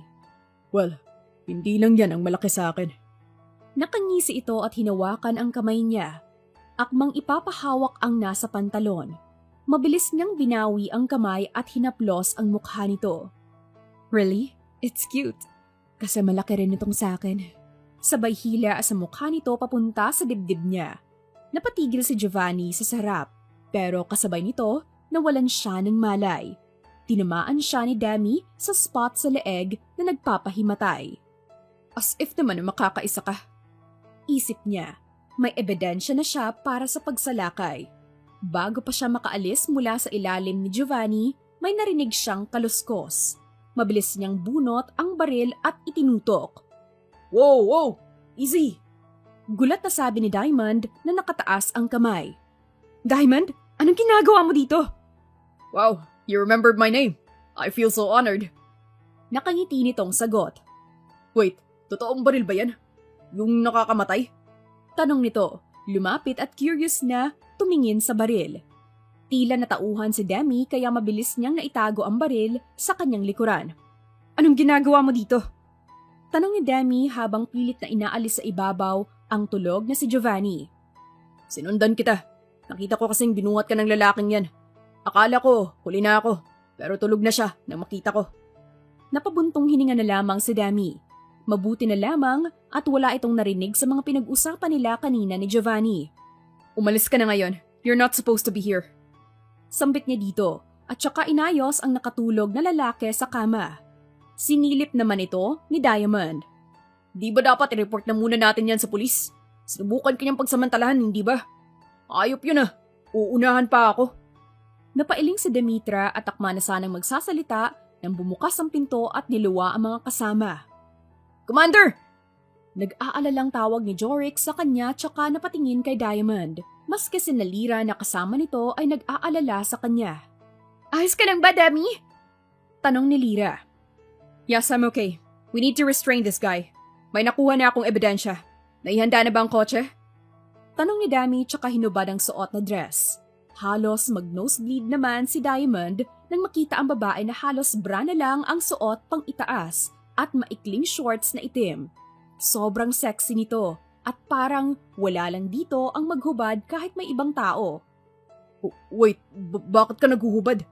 Well, hindi lang yan ang malaki sa akin. Nakangisi ito at hinawakan ang kamay niya. Akmang ipapahawak ang nasa pantalon. Mabilis niyang binawi ang kamay at hinaplos ang mukha nito. Really? It's cute. Kasi malaki rin itong sa akin. Sabay hila sa mukha nito papunta sa dibdib niya. Napatigil si Giovanni sa sarap, pero kasabay nito, nawalan siya ng malay. Tinamaan siya ni Demi sa spot sa leeg na nagpapahimatay. As if naman makakaisa ka. Isip niya, may ebidensya na siya para sa pagsalakay. Bago pa siya makaalis mula sa ilalim ni Giovanni, may narinig siyang kaluskos. Mabilis niyang bunot ang baril at itinutok. Wow, wow! Easy! Gulat na sabi ni Diamond na nakataas ang kamay. Diamond, anong ginagawa mo dito? Wow, you remembered my name. I feel so honored. Nakangiti nitong sagot. Wait, totoong baril ba yan? Yung nakakamatay? Tanong nito, lumapit at curious na tumingin sa baril. Tila natauhan si Demi kaya mabilis niyang naitago ang baril sa kanyang likuran. Anong ginagawa mo dito? Tanong ni Demi habang pilit na inaalis sa ibabaw ang tulog na si Giovanni. Sinundan kita. Nakita ko kasing binuhat ka ng lalaking yan. Akala ko, huli na ako. Pero tulog na siya nang makita ko. Napabuntong hininga na lamang si Demi. Mabuti na lamang at wala itong narinig sa mga pinag-usapan nila kanina ni Giovanni. Umalis ka na ngayon. You're not supposed to be here. Sambit niya dito at saka inayos ang nakatulog na lalaki sa kama. Sinilip naman ito ni Diamond. Di ba dapat i-report na muna natin yan sa pulis? Sinubukan kanyang pagsamantalahan, hindi ba? Ayop yun ah. Uunahan pa ako. Napailing si Demetra at akma na sanang magsasalita nang bumukas ang pinto at niluwa ang mga kasama. Commander! Nag-aalalang tawag ni Jorik sa kanya tsaka napatingin kay Diamond. Maski si Nalira na kasama nito ay nag-aalala sa kanya. Ayos ka lang ba, Demi? Tanong ni Lira. Yes, I'm okay. We need to restrain this guy. May nakuha na akong ebidensya. Naihanda na ba ang kotse? Tanong ni Demi tsaka hinubad ang suot na dress. Halos mag-nosebleed naman si Diamond nang makita ang babae na halos bra na lang ang suot pang itaas at maikling shorts na itim. Sobrang sexy nito at parang wala lang dito ang maghubad kahit may ibang tao. Wait, bakit ka naghuhubad?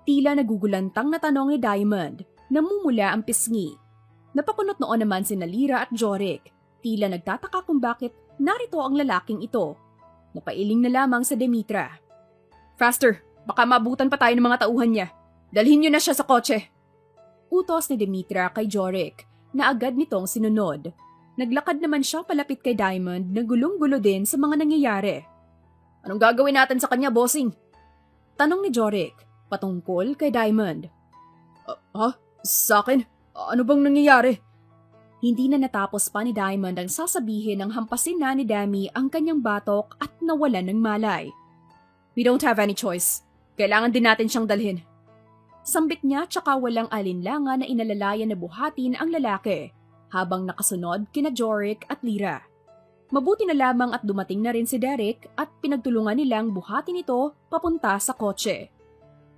Tila nagugulantang na tanong ni Diamond. Namumula ang pisngi. Napakunot noon naman si Nalira at Jorik. Tila nagtataka kung bakit narito ang lalaking ito. Napailing na lamang sa Demetra. Faster, baka maabutan pa tayo ng mga tauhan niya. Dalhin niyo na siya sa kotse. Utos ni Demetra kay Jorik na agad nitong sinunod. Naglakad naman siya palapit kay Diamond na gulong-gulo din sa mga nangyayari. Anong gagawin natin sa kanya, bossing? Tanong ni Jorik, patungkol kay Diamond. Sa akin? Ano bang nangyayari? Hindi na natapos pa ni Diamond ang sasabihin ng hampasin na ni Demi ang kanyang batok at nawalan ng malay. We don't have any choice. Kailangan din natin siyang dalhin. Sambit niya tsaka walang alinlangan na inalalayan na buhatin ang lalaki habang nakasunod kina Jorik at Lira. Mabuti na lamang at dumating na rin si Derek at pinagtulungan nilang buhatin ito papunta sa kotse.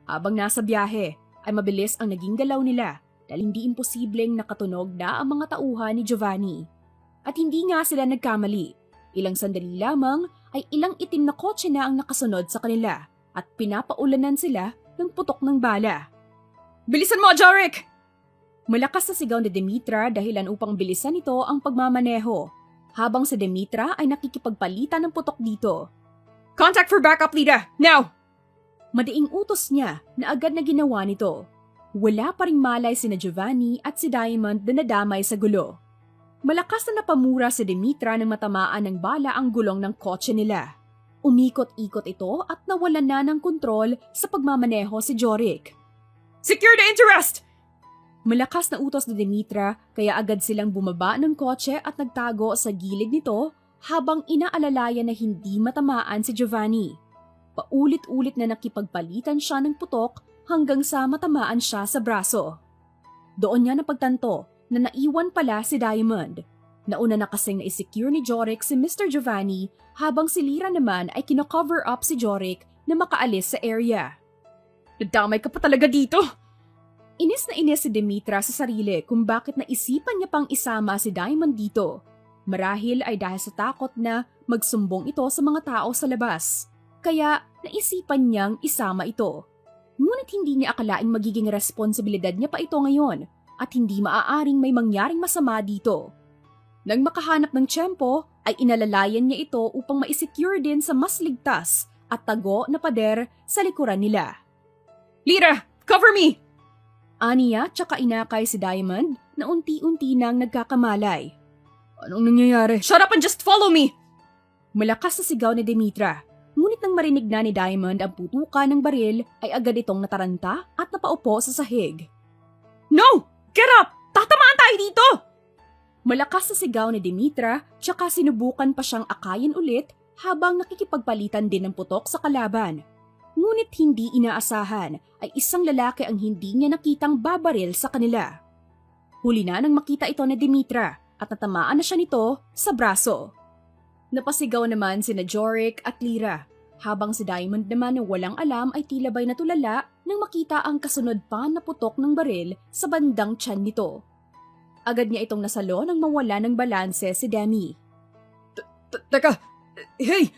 Habang nasa biyahe ay mabilis ang naging galaw nila dahil hindi imposibleng nakatunog na ang mga tauhan ni Giovanni. At hindi nga sila nagkamali. Ilang sandali lamang ay ilang itim na kotse na ang nakasunod sa kanila at pinapaulanan sila ng putok ng bala. Bilisan mo, Jorik! Malakas na sigaw ni Demetra dahilan upang bilisan ito ang pagmamaneho, habang si Demetra ay nakikipagpalitan ng putok dito. Contact for backup, Lida! Now! Madiing utos niya na agad na ginawa nito. Wala pa ring malay sina Giovanni at si Diamond na nadamay sa gulo. Malakas na napamura si Demetra nang matamaan ng bala ang gulong ng kotse nila. Umikot-ikot ito at nawalan na ng kontrol sa pagmamaneho si Jorik. Secure the interest! Malakas na utos ni Demetra kaya agad silang bumaba ng kotse at nagtago sa gilid nito habang inaalalayan na hindi matamaan si Giovanni. Paulit-ulit na nakipagpalitan siya ng putok hanggang sa matamaan siya sa braso. Doon niya napagtanto na naiwan pala si Diamond. Nauna na kasing na-secure ni Jorik si Mr. Giovanni habang si Lira naman ay kino-cover up si Jorik na makaalis sa area. Nadamay ka pa talaga dito! Inis na inis si Demetra sa sarili kung bakit naisipan niya pang isama si Diamond dito. Marahil ay dahil sa takot na magsumbong ito sa mga tao sa labas. kaya naisipan niyang isama ito. Ngunit hindi niya akalaing magiging responsibilidad niya pa ito ngayon at hindi maaaring may mangyaring masama dito. Nang makahanap ng tiyempo, ay inalalayan niya ito upang maisecure din sa mas ligtas at tago na pader sa likuran nila. "Lyra, cover me!" Aniya tsaka inakay si Diamond na unti-unti nang nagkakamalay. Anong nangyayari? "Shut up and just follow me!" Malakas na sigaw ni Demetra. Ngunit nang marinig na ni Diamond ang putukan ng baril ay agad itong nataranta at napaupo sa sahig. "No! Get up! Tatamaan tayo dito!" Malakas na sigaw ni Demetra tsaka sinubukan pa siyang akayin ulit habang nakikipagpalitan din ng putok sa kalaban. Ngunit hindi inaasahan ay isang lalaki ang hindi niya nakitang babaril sa kanila. Huli na nang makita ito ni Demetra at natamaan na siya nito sa braso. Napasigaw naman sina Jorik at Lyra, habang si Diamond naman na walang alam ay tila ba'y natulala nang makita ang kasunod pa na putok ng baril sa bandang tiyan nito. Agad niya itong nasalo nang mawala ng balanse si Demi. Teka! Hey!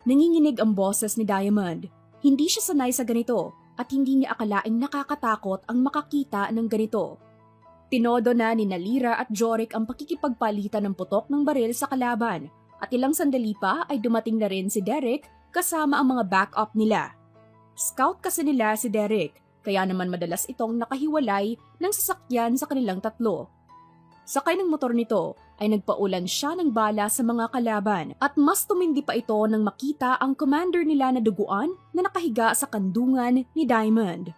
Nanginginig ang boses ni Diamond. Hindi siya sanay sa ganito at hindi niya akalaing nakakatakot ang makakita ng ganito. Tinodo na ni Lyra at Jorik ang pakikipagpalitan ng putok ng baril sa kalaban at ilang sandali pa ay dumating na rin si Derek kasama ang mga backup nila. Scout kasi nila si Derek, kaya naman madalas itong nakahiwalay ng sasakyan sa kanilang tatlo. Sakay ng motor nito ay nagpaulan siya ng bala sa mga kalaban at mas tumindi pa ito nang makita ang commander nila na duguan na nakahiga sa kandungan ni Diamond.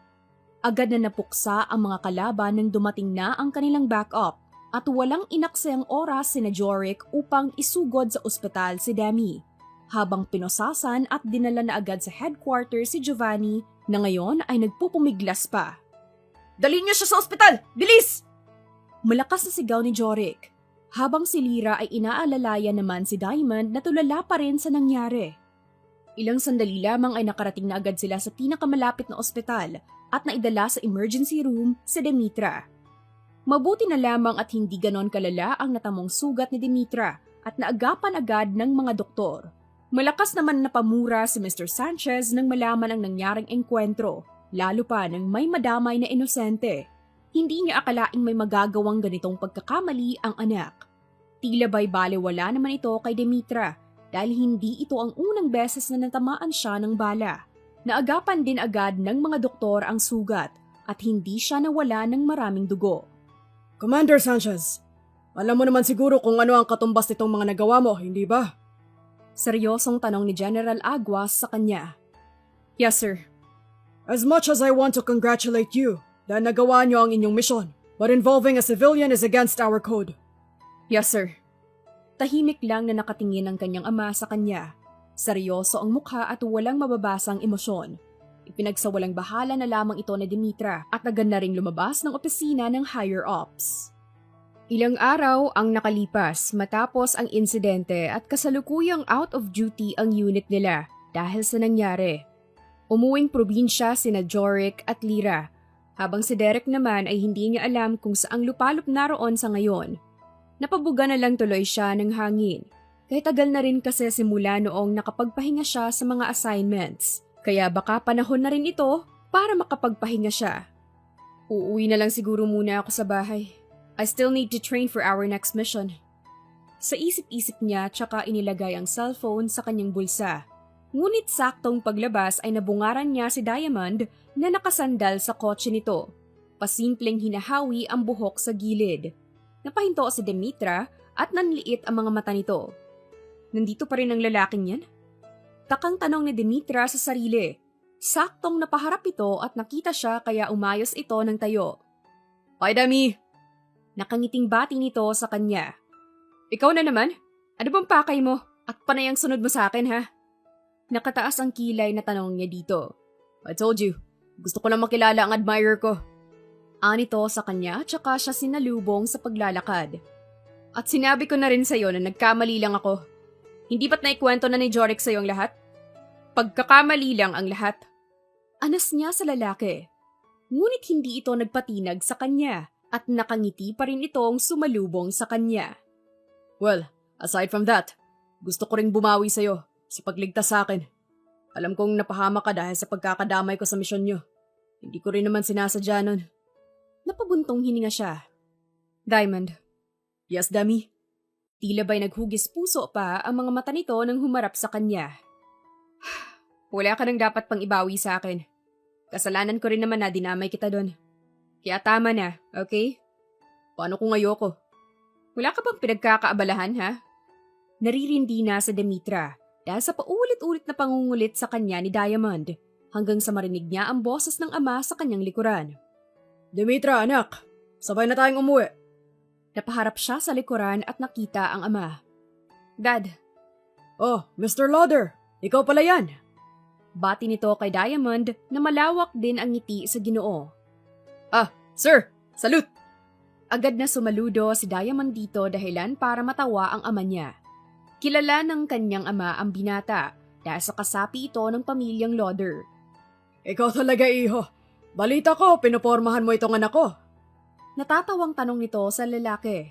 Agad na napuksa ang mga kalaban nang dumating na ang kanilang backup at walang inaksayang oras sina Jorik upang isugod sa ospital si Demi. Habang pinosasan at dinala na agad sa headquarters si Giovanni na ngayon ay nagpupumiglas pa. Dalhin niyo siya sa ospital! Bilis! Malakas na sigaw ni Jorik. Habang si Lyra ay inaalalayan naman si Diamond na tulala pa rin sa nangyari. Ilang sandali lamang ay nakarating na agad sila sa pinakamalapit na ospital at naidala sa emergency room si Demetra. Mabuti na lamang at hindi ganon kalala ang natamong sugat ni Demetra at naagapan agad ng mga doktor. Malakas naman na pamura si Mr. Sanchez nang malaman ang nangyaring engkwentro, lalo pa nang may madamay na inosente. Hindi niya akalaing may magagawang ganitong pagkakamali ang anak. Tila ba'y balewala naman ito kay Demetra dahil hindi ito ang unang beses na natamaan siya ng bala. Naagapan din agad ng mga doktor ang sugat at hindi siya nawala ng maraming dugo. Commander Sanchez, alam mo naman siguro kung ano ang katumbas nitong mga nagawa mo, hindi ba? Seryosong tanong ni General Aguas sa kanya. Yes, sir. As much as I want to congratulate you dahil nagawa niyo ang inyong misyon, but involving a civilian is against our code. Yes, sir. Tahimik lang na nakatingin ang kanyang ama sa kanya. Seryoso ang mukha at walang mababasang emosyon. Ipinagsawalang bahala na lamang ito ni Demetra at agad na ring lumabas ng opisina ng higher-ups. Ilang araw ang nakalipas matapos ang insidente at kasalukuyang out of duty ang unit nila dahil sa nangyari. Umuwing probinsya sina Jorik at Lyra, habang si Derek naman ay hindi niya alam kung saang lupalop naroon sa ngayon. Napabuga na lang tuloy siya ng hangin. Kahit tagal na rin kasi simula noong nakapagpahinga siya sa mga assignments, kaya baka panahon na rin ito para makapagpahinga siya. Uuwi na lang siguro muna ako sa bahay. I still need to train for our next mission. Sa isip-isip niya tsaka inilagay ang cellphone sa kanyang bulsa. Ngunit saktong paglabas ay nabungaran niya si Diamond na nakasandal sa kotse nito. Pasimpleng hinahawi ang buhok sa gilid. Napahinto si Demetra at nanliit ang mga mata nito. Nandito pa rin ang lalaking yan? Takang tanong ni Demetra sa sarili. Saktong napaharap ito at nakita siya kaya umayos ito ng tayo. Hi, Demi! Nakangiting bati nito sa kanya. Ikaw na naman? Ano bang pakay mo? At panay ang sunod mo sa akin, ha? Nakataas ang kilay na tanong niya dito. I told you, gusto ko lang makilala ang admirer ko. Anito sa kanya tsaka siya sinalubong sa paglalakad. At sinabi ko na rin sa'yo na nagkamali lang ako. Hindi ba't naikwento na ni Jorik sa'yo ang lahat? Pagkakamali lang ang lahat. Anas niya sa lalaki. Ngunit hindi ito nagpatinag sa kanya at nakangiti pa rin itong sumalubong sa kanya. Well, aside from that, gusto ko ring bumawi sa'yo sa pagligtas sa akin. Alam kong napahama ka dahil sa pagkakadamay ko sa misyon nyo. Hindi ko rin naman sinasadya nun. Napabuntong hininga siya. Diamond. Yes, Dami? Tila ba'y naghugis puso pa ang mga mata nito nang humarap sa kanya. Wala ka nang dapat pang ibawi sa akin. Kasalanan ko rin naman na dinamay kita doon. Kaya tama na, okay? Paano kung ayoko? Wala ka bang pinagkakaabalahan, ha? Naririndi na sa Demetra dahil sa paulit-ulit na pangungulit sa kanya ni Diamond hanggang sa marinig niya ang boses ng ama sa kanyang likuran. Demetra, anak, sabay na tayong umuwi. Napaharap siya sa likuran at nakita ang ama. Dad. Oh, Mr. Lauder, ikaw pala yan. Bati nito kay Diamond na malawak din ang ngiti sa Ginoo. Ah, sir, salute! Agad na sumaludo si Diamond dito dahilan para matawa ang ama niya. Kilala ng kanyang ama ang binata dahil sa kasapi ito ng pamilyang Lauder. Ikaw talaga, iho. Balita ko, pinupormahan mo itong anak ko. Natatawang tanong nito sa lalaki.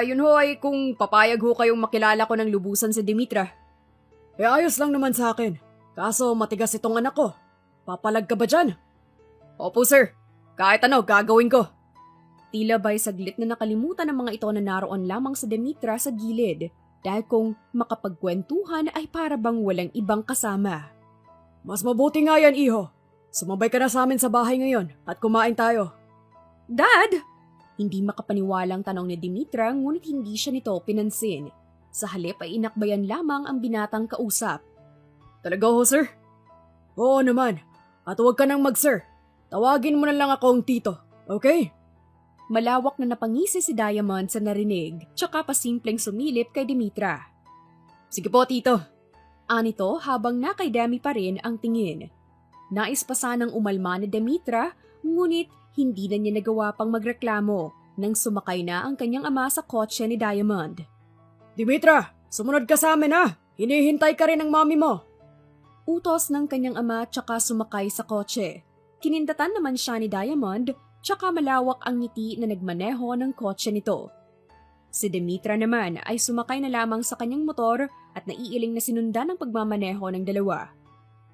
Yun ho ay kung papayag ho kayong makilala ko ng lubusan si Demetra. Ayos lang naman sa akin. Kaso matigas itong anak ko. Papalag ka ba dyan? Opo, sir. Kahit ano, gagawin ko. Tila ba'y saglit na nakalimutan ng mga ito na naroon lamang sa Demetra sa gilid dahil kung makapagkwentuhan ay para bang walang ibang kasama. Mas mabuti nga yan, iho. Sumabay ka na sa amin sa bahay ngayon at kumain tayo. Dad! Hindi makapaniwalang tanong ni Demetra ngunit hindi siya nito pinansin. Sa halip ay inakbayan lamang ang binatang kausap. Talaga ho, sir? Oo naman. At huwag ka nang mag-sir. Tawagin mo na lang akong tito, okay? Malawak na napangisi si Diamond sa narinig, tsaka pasimpleng sumilip kay Demetra. Sige po, tito. Anito habang nakay Demi pa rin ang tingin. Nais pa sanang umalma ni Demetra, ngunit hindi na niya nagawa pang magreklamo nang sumakay na ang kanyang ama sa kotse ni Diamond. Demetra, sumunod ka sa amin ha! Hinihintay ka rin ng mami mo! Utos ng kanyang ama tsaka sumakay sa kotse. Kinindatan naman siya ni Diamond tsaka malawak ang ngiti na nagmaneho ng kotse nito. Si Demetra naman ay sumakay na lamang sa kanyang motor at naiiling na sinundan ang pagmamaneho ng dalawa.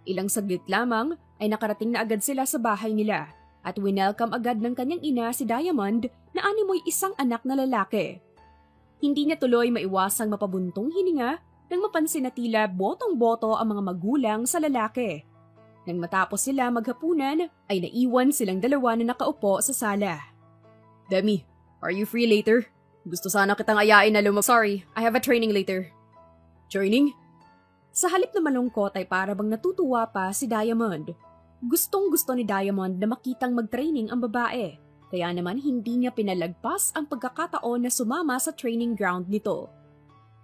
Ilang saglit lamang ay nakarating na agad sila sa bahay nila at winelcome agad ng kanyang ina si Diamond na animoy isang anak na lalaki. Hindi niya tuloy maiwasang mapabuntong hininga nang mapansin na tila botong-boto ang mga magulang sa lalaki. Nang matapos sila maghapunan, ay naiwan silang dalawa na nakaupo sa sala. Demi, are you free later? Gusto sana kitang ayain na Sorry, I have a training later. Training? Sa halip na malungkot ay para bang natutuwa pa si Diamond. Gustong-gusto ni Diamond na makitang mag-training ang babae, kaya naman hindi niya pinalagpas ang pagkakataon na sumama sa training ground nito.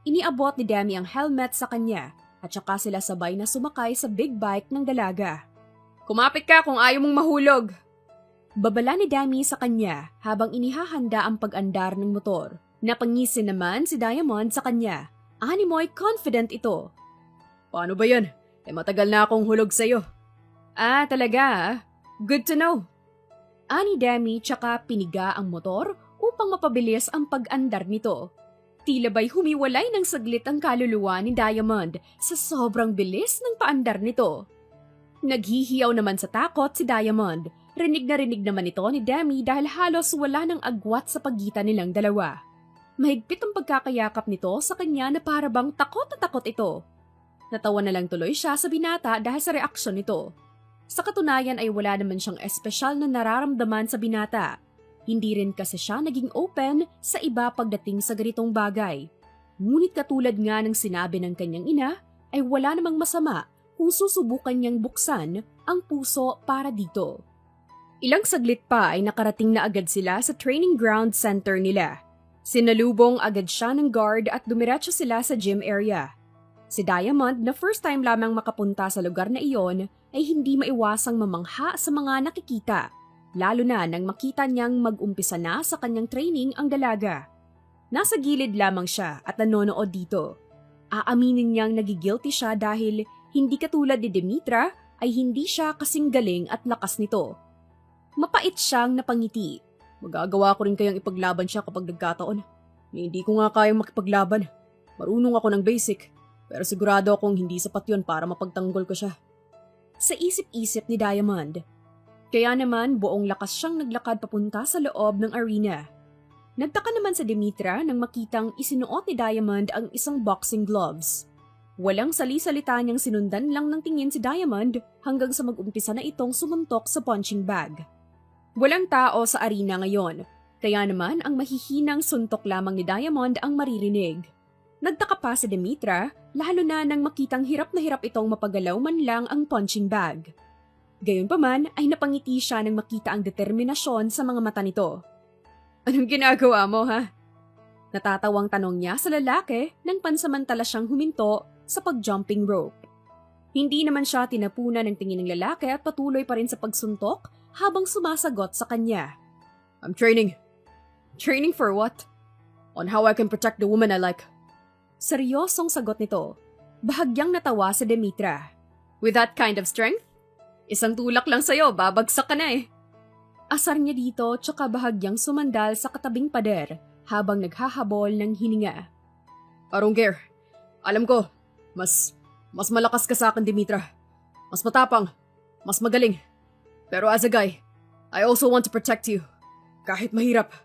Iniabot ni Demi ang helmet sa kanya at saka sila sabay na sumakay sa big bike ng dalaga. Kumapit ka kung ayaw mong mahulog! Babala ni Demi sa kanya habang inihahanda ang pag-andar ng motor. Napangisin naman si Diamond sa kanya. Animoy confident ito. Paano ba yan? Matagal na akong hulog sa'yo. Talaga? Good to know. Ani Demi tsaka piniga ang motor upang mapabilis ang pag-andar nito. Tila ba'y humiwalay ng saglit ang kaluluwa ni Diamond sa sobrang bilis ng paandar nito. Naghihiyaw naman sa takot si Diamond. Rinig na rinig naman ito ni Demi dahil halos wala ng agwat sa pagitan nilang dalawa. Mahigpit ang pagkakayakap nito sa kanya na para bang takot na takot ito. Natawa na lang tuloy siya sa binata dahil sa reaksyon nito. Sa katunayan ay wala naman siyang espesyal na nararamdaman sa binata. Hindi rin kasi siya naging open sa iba pagdating sa ganitong bagay. Ngunit katulad nga ng sinabi ng kanyang ina, ay wala namang masama kung susubukan niyang buksan ang puso para dito. Ilang saglit pa ay nakarating na agad sila sa training ground center nila. Sinalubong agad siya ng guard at dumiretso sila sa gym area. Si Diamond na first time lamang makapunta sa lugar na iyon ay hindi maiwasang mamangha sa mga nakikita. Lalo na nang makita niyang mag-umpisa na sa kanyang training ang dalaga. Nasa gilid lamang siya at nanonood dito. Aaminin niyang nagigilty siya dahil hindi katulad ni Demetra ay hindi siya kasing galing at lakas nito. Mapait siyang napangiti. Magagawa ko rin kayang ipaglaban siya kapag nagkataon. Hindi ko nga kayang makipaglaban. Marunong ako ng basic. Pero sigurado akong hindi sapat yun para mapagtanggol ko siya. Sa isip-isip ni Diamond. Kaya naman buong lakas siyang naglakad papunta sa loob ng arena. Nagtaka naman sa Demetra nang makitang isinuot ni Diamond ang isang boxing gloves. Walang sali-salita niyang sinundan lang ng tingin si Diamond hanggang sa mag-umpisa na itong sumuntok sa punching bag. Walang tao sa arena ngayon, kaya naman ang mahihinang suntok lamang ni Diamond ang maririnig. Nagtaka pa si Demetra, lalo na nang makitang hirap na hirap itong mapagalaw man lang ang punching bag. Gayunpaman ay napangiti siya nang makita ang determinasyon sa mga mata nito. "Anong ginagawa mo, ha?" Natatawang tanong niya sa lalaki nang pansamantala siyang huminto sa pag-jumping rope. Hindi naman siya tinapunan ng tingin ng lalaki at patuloy pa rin sa pagsuntok habang sumasagot sa kanya. "I'm training. "Training for what?" On how I can protect the woman I like." Seryosong sagot nito. Bahagyang natawa si Demetra. "With that kind of strength? Isang tulak lang sa'yo, babagsak ka na eh." Asar niya dito tsaka bahagyang sumandal sa katabing pader habang naghahabol ng hininga. "I don't care. Alam ko, mas malakas ka sa akin, Demetra. Mas matapang, mas magaling. Pero as a guy, I also want to protect you. Kahit mahirap,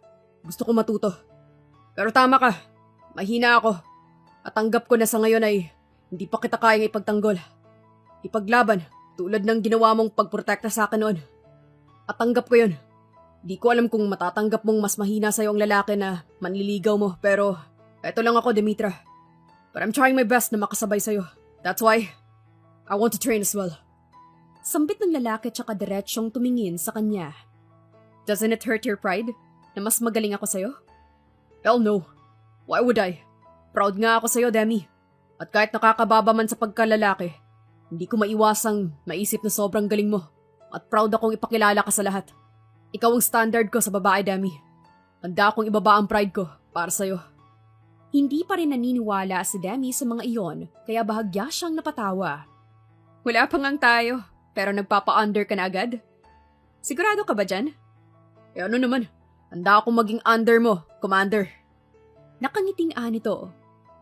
gusto ko matuto. Pero tama ka, mahina ako. At tanggap ko na sa ngayon ay hindi pa kita kayang ipagtanggol. Ipaglaban tulad ng ginawa mong pagprotekta sa akin noon. At tanggap ko yun. Di ko alam kung matatanggap mong mas mahina sa'yo ang lalaki na manliligaw mo, pero eto lang ako, Demetra. But I'm trying my best na makasabay sa'yo. That's why I want to train as well." Sambit ng lalaki tsaka diretsyong tumingin sa kanya. "Doesn't it hurt your pride na mas magaling ako sa'yo?" "Hell no. Why would I? Proud nga ako sa'yo, Demi. At kahit nakakababa man sa pagkalalaki, hindi ko maiwasang maisip na sobrang galing mo. At proud akong ipakilala ka sa lahat. Ikaw ang standard ko sa babae, Demi. Handa akong ibaba ang pride ko para sa'yo." Hindi pa rin naniniwala si Demi sa mga iyon, kaya bahagya siyang napatawa. "Wala pa ngang tayo, pero nagpapa-under ka na agad? Sigurado ka ba dyan?" "Eh ano naman, handa akong maging under mo, Commander." Nakangiting nito.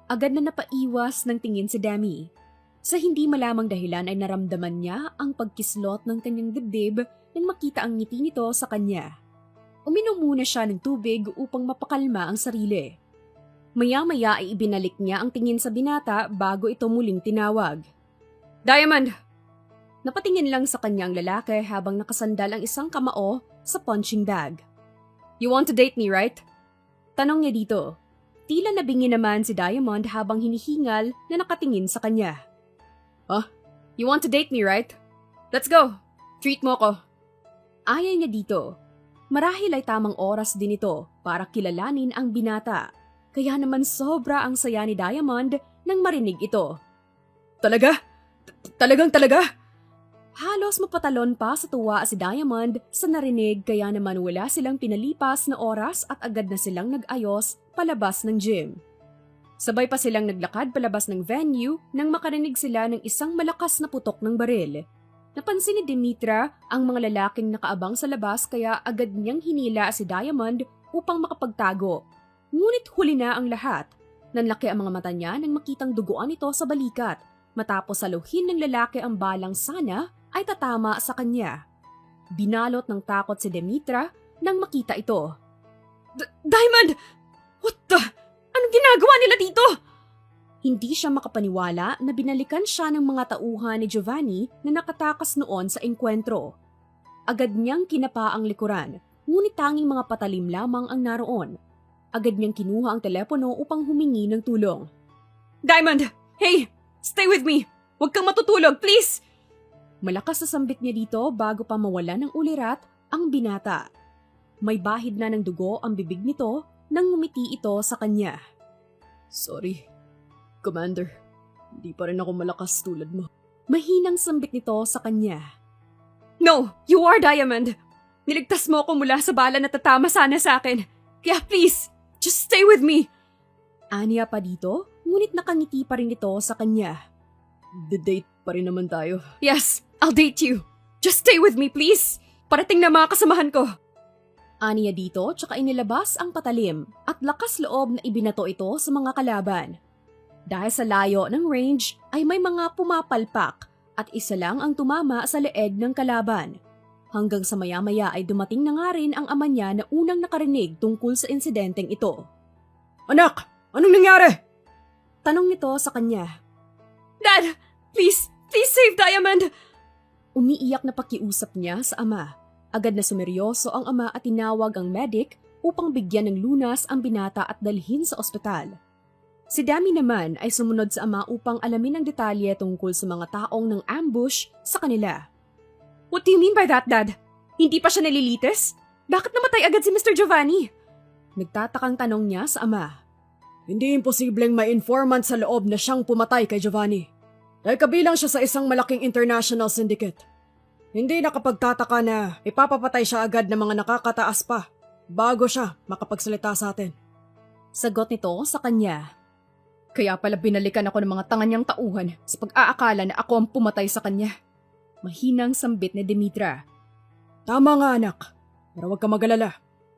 Agad na napaiwas ng tingin si Demi. Sa hindi malamang dahilan ay naramdaman niya ang pagkislot ng kanyang dibdib nang makita ang ngiti nito sa kanya. Uminom muna siya ng tubig upang mapakalma ang sarili. Maya-maya ay ibinalik niya ang tingin sa binata bago ito muling tinawag. "Diamond!" Napatingin lang sa kanya ang lalaki habang nakasandal ang isang kamao sa punching bag. "You want to date me, right?" Tanong niya dito. Tila nabingi naman si Diamond habang hinihingal na nakatingin sa kanya. "Huh? You want to date me, right? Let's go! Treat mo ko." Ayaw niya dito. Marahil ay tamang oras din ito para kilalanin ang binata. Kaya naman sobra ang saya ni Diamond nang marinig ito. "Talaga? Talaga? Halos mapatalon pa sa tuwa si Diamond sa narinig kaya naman wala silang pinalipas na oras at agad na silang nag-ayos palabas ng gym. Sabay pa silang naglakad palabas ng venue nang makarinig sila ng isang malakas na putok ng baril. Napansin ni Demetra ang mga lalaking nakaabang sa labas kaya agad niyang hinila si Diamond upang makapagtago. Ngunit huli na ang lahat. Nanlaki ang mga mata niya nang makitang duguan ito sa balikat. Matapos saluhin ng lalaki ang balang sana ay tatama sa kanya. Binalot ng takot si Demetra nang makita ito. Diamond! What the? Anong ginagawa nila dito? Hindi siya makapaniwala na binalikan siya ng mga tauhan ni Giovanni na nakatakas noon sa engkwentro. Agad niyang kinapa ang likuran, ngunit tanging mga patalim lamang ang naroon. Agad niyang kinuha ang telepono upang humingi ng tulong. Diamond! Hey! Stay with me! Huwag kang matutulog, please! Malakas sa sambit niya dito bago pa mawala ng ulirat ang binata. May bahid na ng dugo ang bibig nito nang ngumiti ito sa kanya. Sorry, Commander. Hindi pa rin ako malakas tulad mo. Mahinang sambit nito sa kanya. No! You are Diamond! Niligtas mo ako mula sa bala na tatama sana sa akin. Kaya please, just stay with me! Aniya pa dito, ngunit nakangiti pa rin ito sa kanya. The-date pa rin naman tayo. Yes, I'll date you. Just stay with me, please. Parating na mga kasamahan ko. Aniya dito, tsaka inilabas ang patalim at lakas loob na ibinato ito sa mga kalaban. Dahil sa layo ng range ay may mga pumapalpak at isa lang ang tumama sa leeg ng kalaban. Hanggang sa maya-maya ay dumating na nga rin ang ama niya na unang nakarinig tungkol sa insidenteng ito. Anak! Anong nangyari? Tanong nito sa kanya. Dad! Please save Diamond! Umiiyak na pakiusap niya sa ama. Agad na sumeryoso ang ama at tinawag ang medic upang bigyan ng lunas ang binata at dalhin sa ospital. Si Dami naman ay sumunod sa ama upang alamin ang detalye tungkol sa mga taong ng ambush sa kanila. What do you mean by that, Dad? Hindi pa siya nalilitis? Bakit namatay agad si Mr. Giovanni? Nagtatakang tanong niya sa ama. Hindi imposibleng may informant sa loob na siyang pumatay kay Giovanni. Dahil kabilang siya sa isang malaking international syndicate. Hindi nakapagtataka na ipapapatay siya agad ng mga nakakataas pa bago siya makapagsalita sa atin. Sagot nito sa kanya. Kaya pala binalikan ako ng mga tanganyang tauhan sa pag-aakala na ako ang pumatay sa kanya. Mahinang sambit ni Demetra. Tama nga anak, pero huwag ka mag-alala.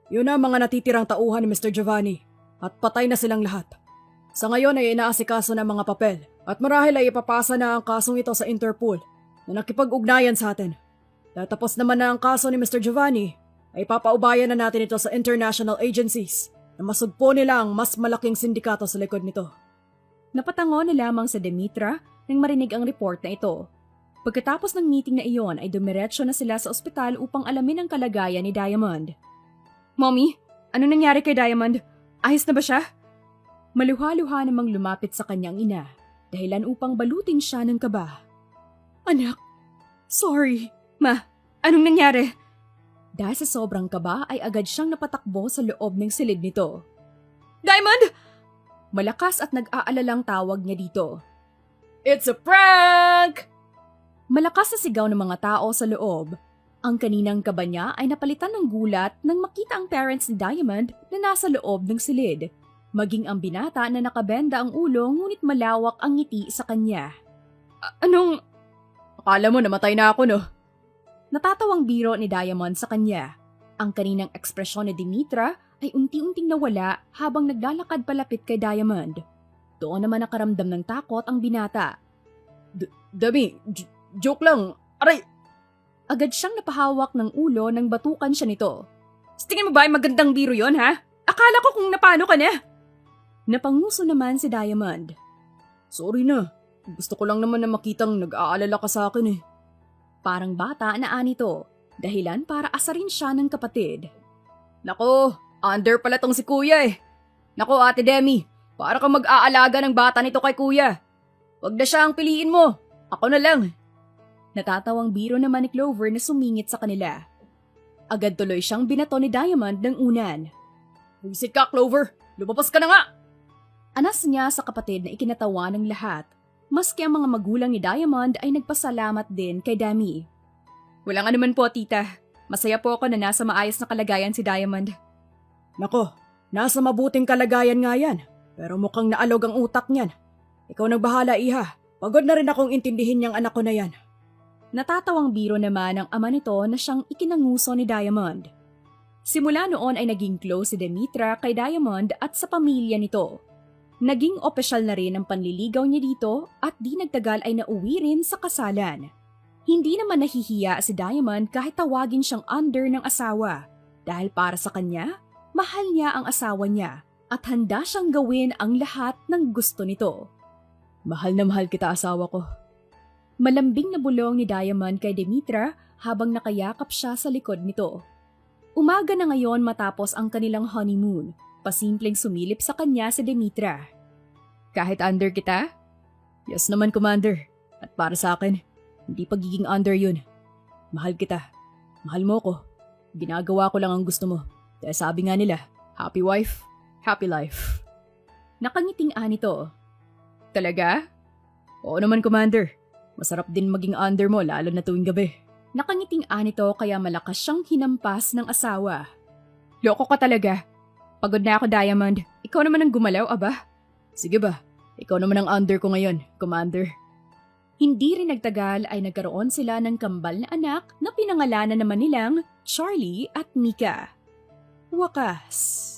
Yun ang mga natitirang tauhan ni Mr. Giovanni at patay na silang lahat. Sa ngayon ay inaasikaso ng mga papel at marahil ay ipapasa na ang kasong ito sa Interpol na nakipag-ugnayan sa atin. Dahil tapos naman na ang kaso ni Mr. Giovanni, ay papaubayan na natin ito sa international agencies na masugpo nila ang mas malaking sindikato sa likod nito. Napatango na lamang sa Demetra nang marinig ang report na ito. Pagkatapos ng meeting na iyon ay dumiretso na sila sa ospital upang alamin ang kalagayan ni Diamond. Mommy, ano nangyari kay Diamond? Ayos na ba siya? Maluha-luha namang lumapit sa kanyang ina, dahilan upang balutin siya ng kaba. Anak, sorry. Ma, anong nangyari? Dahil sa sobrang kaba ay agad siyang napatakbo sa loob ng silid nito. Diamond! Malakas at nag-aalalang tawag niya dito. It's a prank! Malakas na sigaw ng mga tao sa loob. Ang kaninang kaba niya ay napalitan ng gulat nang makita ang parents ni Diamond na nasa loob ng silid. Maging ang binata na nakabenda ang ulo ngunit malawak ang ngiti sa kanya. Anong... Akala mo namatay na ako no? Natatawang biro ni Diamond sa kanya. Ang kaninang ekspresyon ni Demetra ay unti-unting nawala habang naglalakad palapit kay Diamond. Doon naman nakaramdam ng takot ang binata. Dami, joke lang. Aray! Agad siyang napahawak ng ulo nang batukan siya nito. Tingin mo ba ay magandang biro yon ha? Akala ko kung napano ka na. Napanguso naman si Diamond. Sorry na. Gusto ko lang naman na makitang nag-aalala ka sa akin eh. Parang bata na anito, dahilan para asarin siya ng kapatid. Nako, under pala tong si kuya eh. Nako ate Demi, para kang mag-aalaga ng bata nito kay kuya. Wag na siya ang piliin mo. Ako na lang. Natatawang biro naman ni Clover na sumingit sa kanila. Agad tuloy siyang binato ni Diamond ng unan. Buisit ka, Clover. Lumabas ka na nga. Anas niya sa kapatid na ikinatawa ng lahat. Maski ang mga magulang ni Diamond ay nagpasalamat din kay Dami. Wala nga naman po, tita. Masaya po ako na nasa maayos na kalagayan si Diamond. Nako, nasa mabuting kalagayan nga yan. Pero mukhang naalog ang utak niyan. Ikaw nagbahala, iha. Pagod na rin akong intindihin niyang anak ko na yan. Natatawang biro naman ang ama nito na siyang ikinanguso ni Diamond. Simula noon ay naging close si Demetra kay Diamond at sa pamilya nito. Naging opisyal na rin ang panliligaw niya dito at di nagtagal ay nauwi rin sa kasalan. Hindi naman nahihiya si Diamond kahit tawagin siyang under ng asawa dahil para sa kanya, mahal niya ang asawa niya at handa siyang gawin ang lahat ng gusto nito. Mahal na mahal kita asawa ko. Malambing na bulong ni Diamond kay Demetra habang nakayakap siya sa likod nito. Umaga na ngayon matapos ang kanilang honeymoon. Pasimpleng sumilip sa kanya si Demetra. Kahit under kita? Yes naman, Commander. At para sa akin, hindi pagiging under yun. Mahal kita. Mahal mo ko. Ginagawa ko lang ang gusto mo. Dahil sabi nga nila, happy wife, happy life. Nakangiting nito. Talaga? Oo naman, Commander. Masarap din maging under mo lalo na tuwing gabi. Nakangiting nito kaya malakas siyang hinampas ng asawa. Loko ka talaga. Pagod na ako, Diamond. Ikaw naman ang gumalaw, aba? Sige ba? Ikaw naman ang under ko ngayon, Commander. Hindi rin nagtagal ay nagkaroon sila ng kambal na anak na pinangalanan naman nilang Charlie at Mika. Wakas.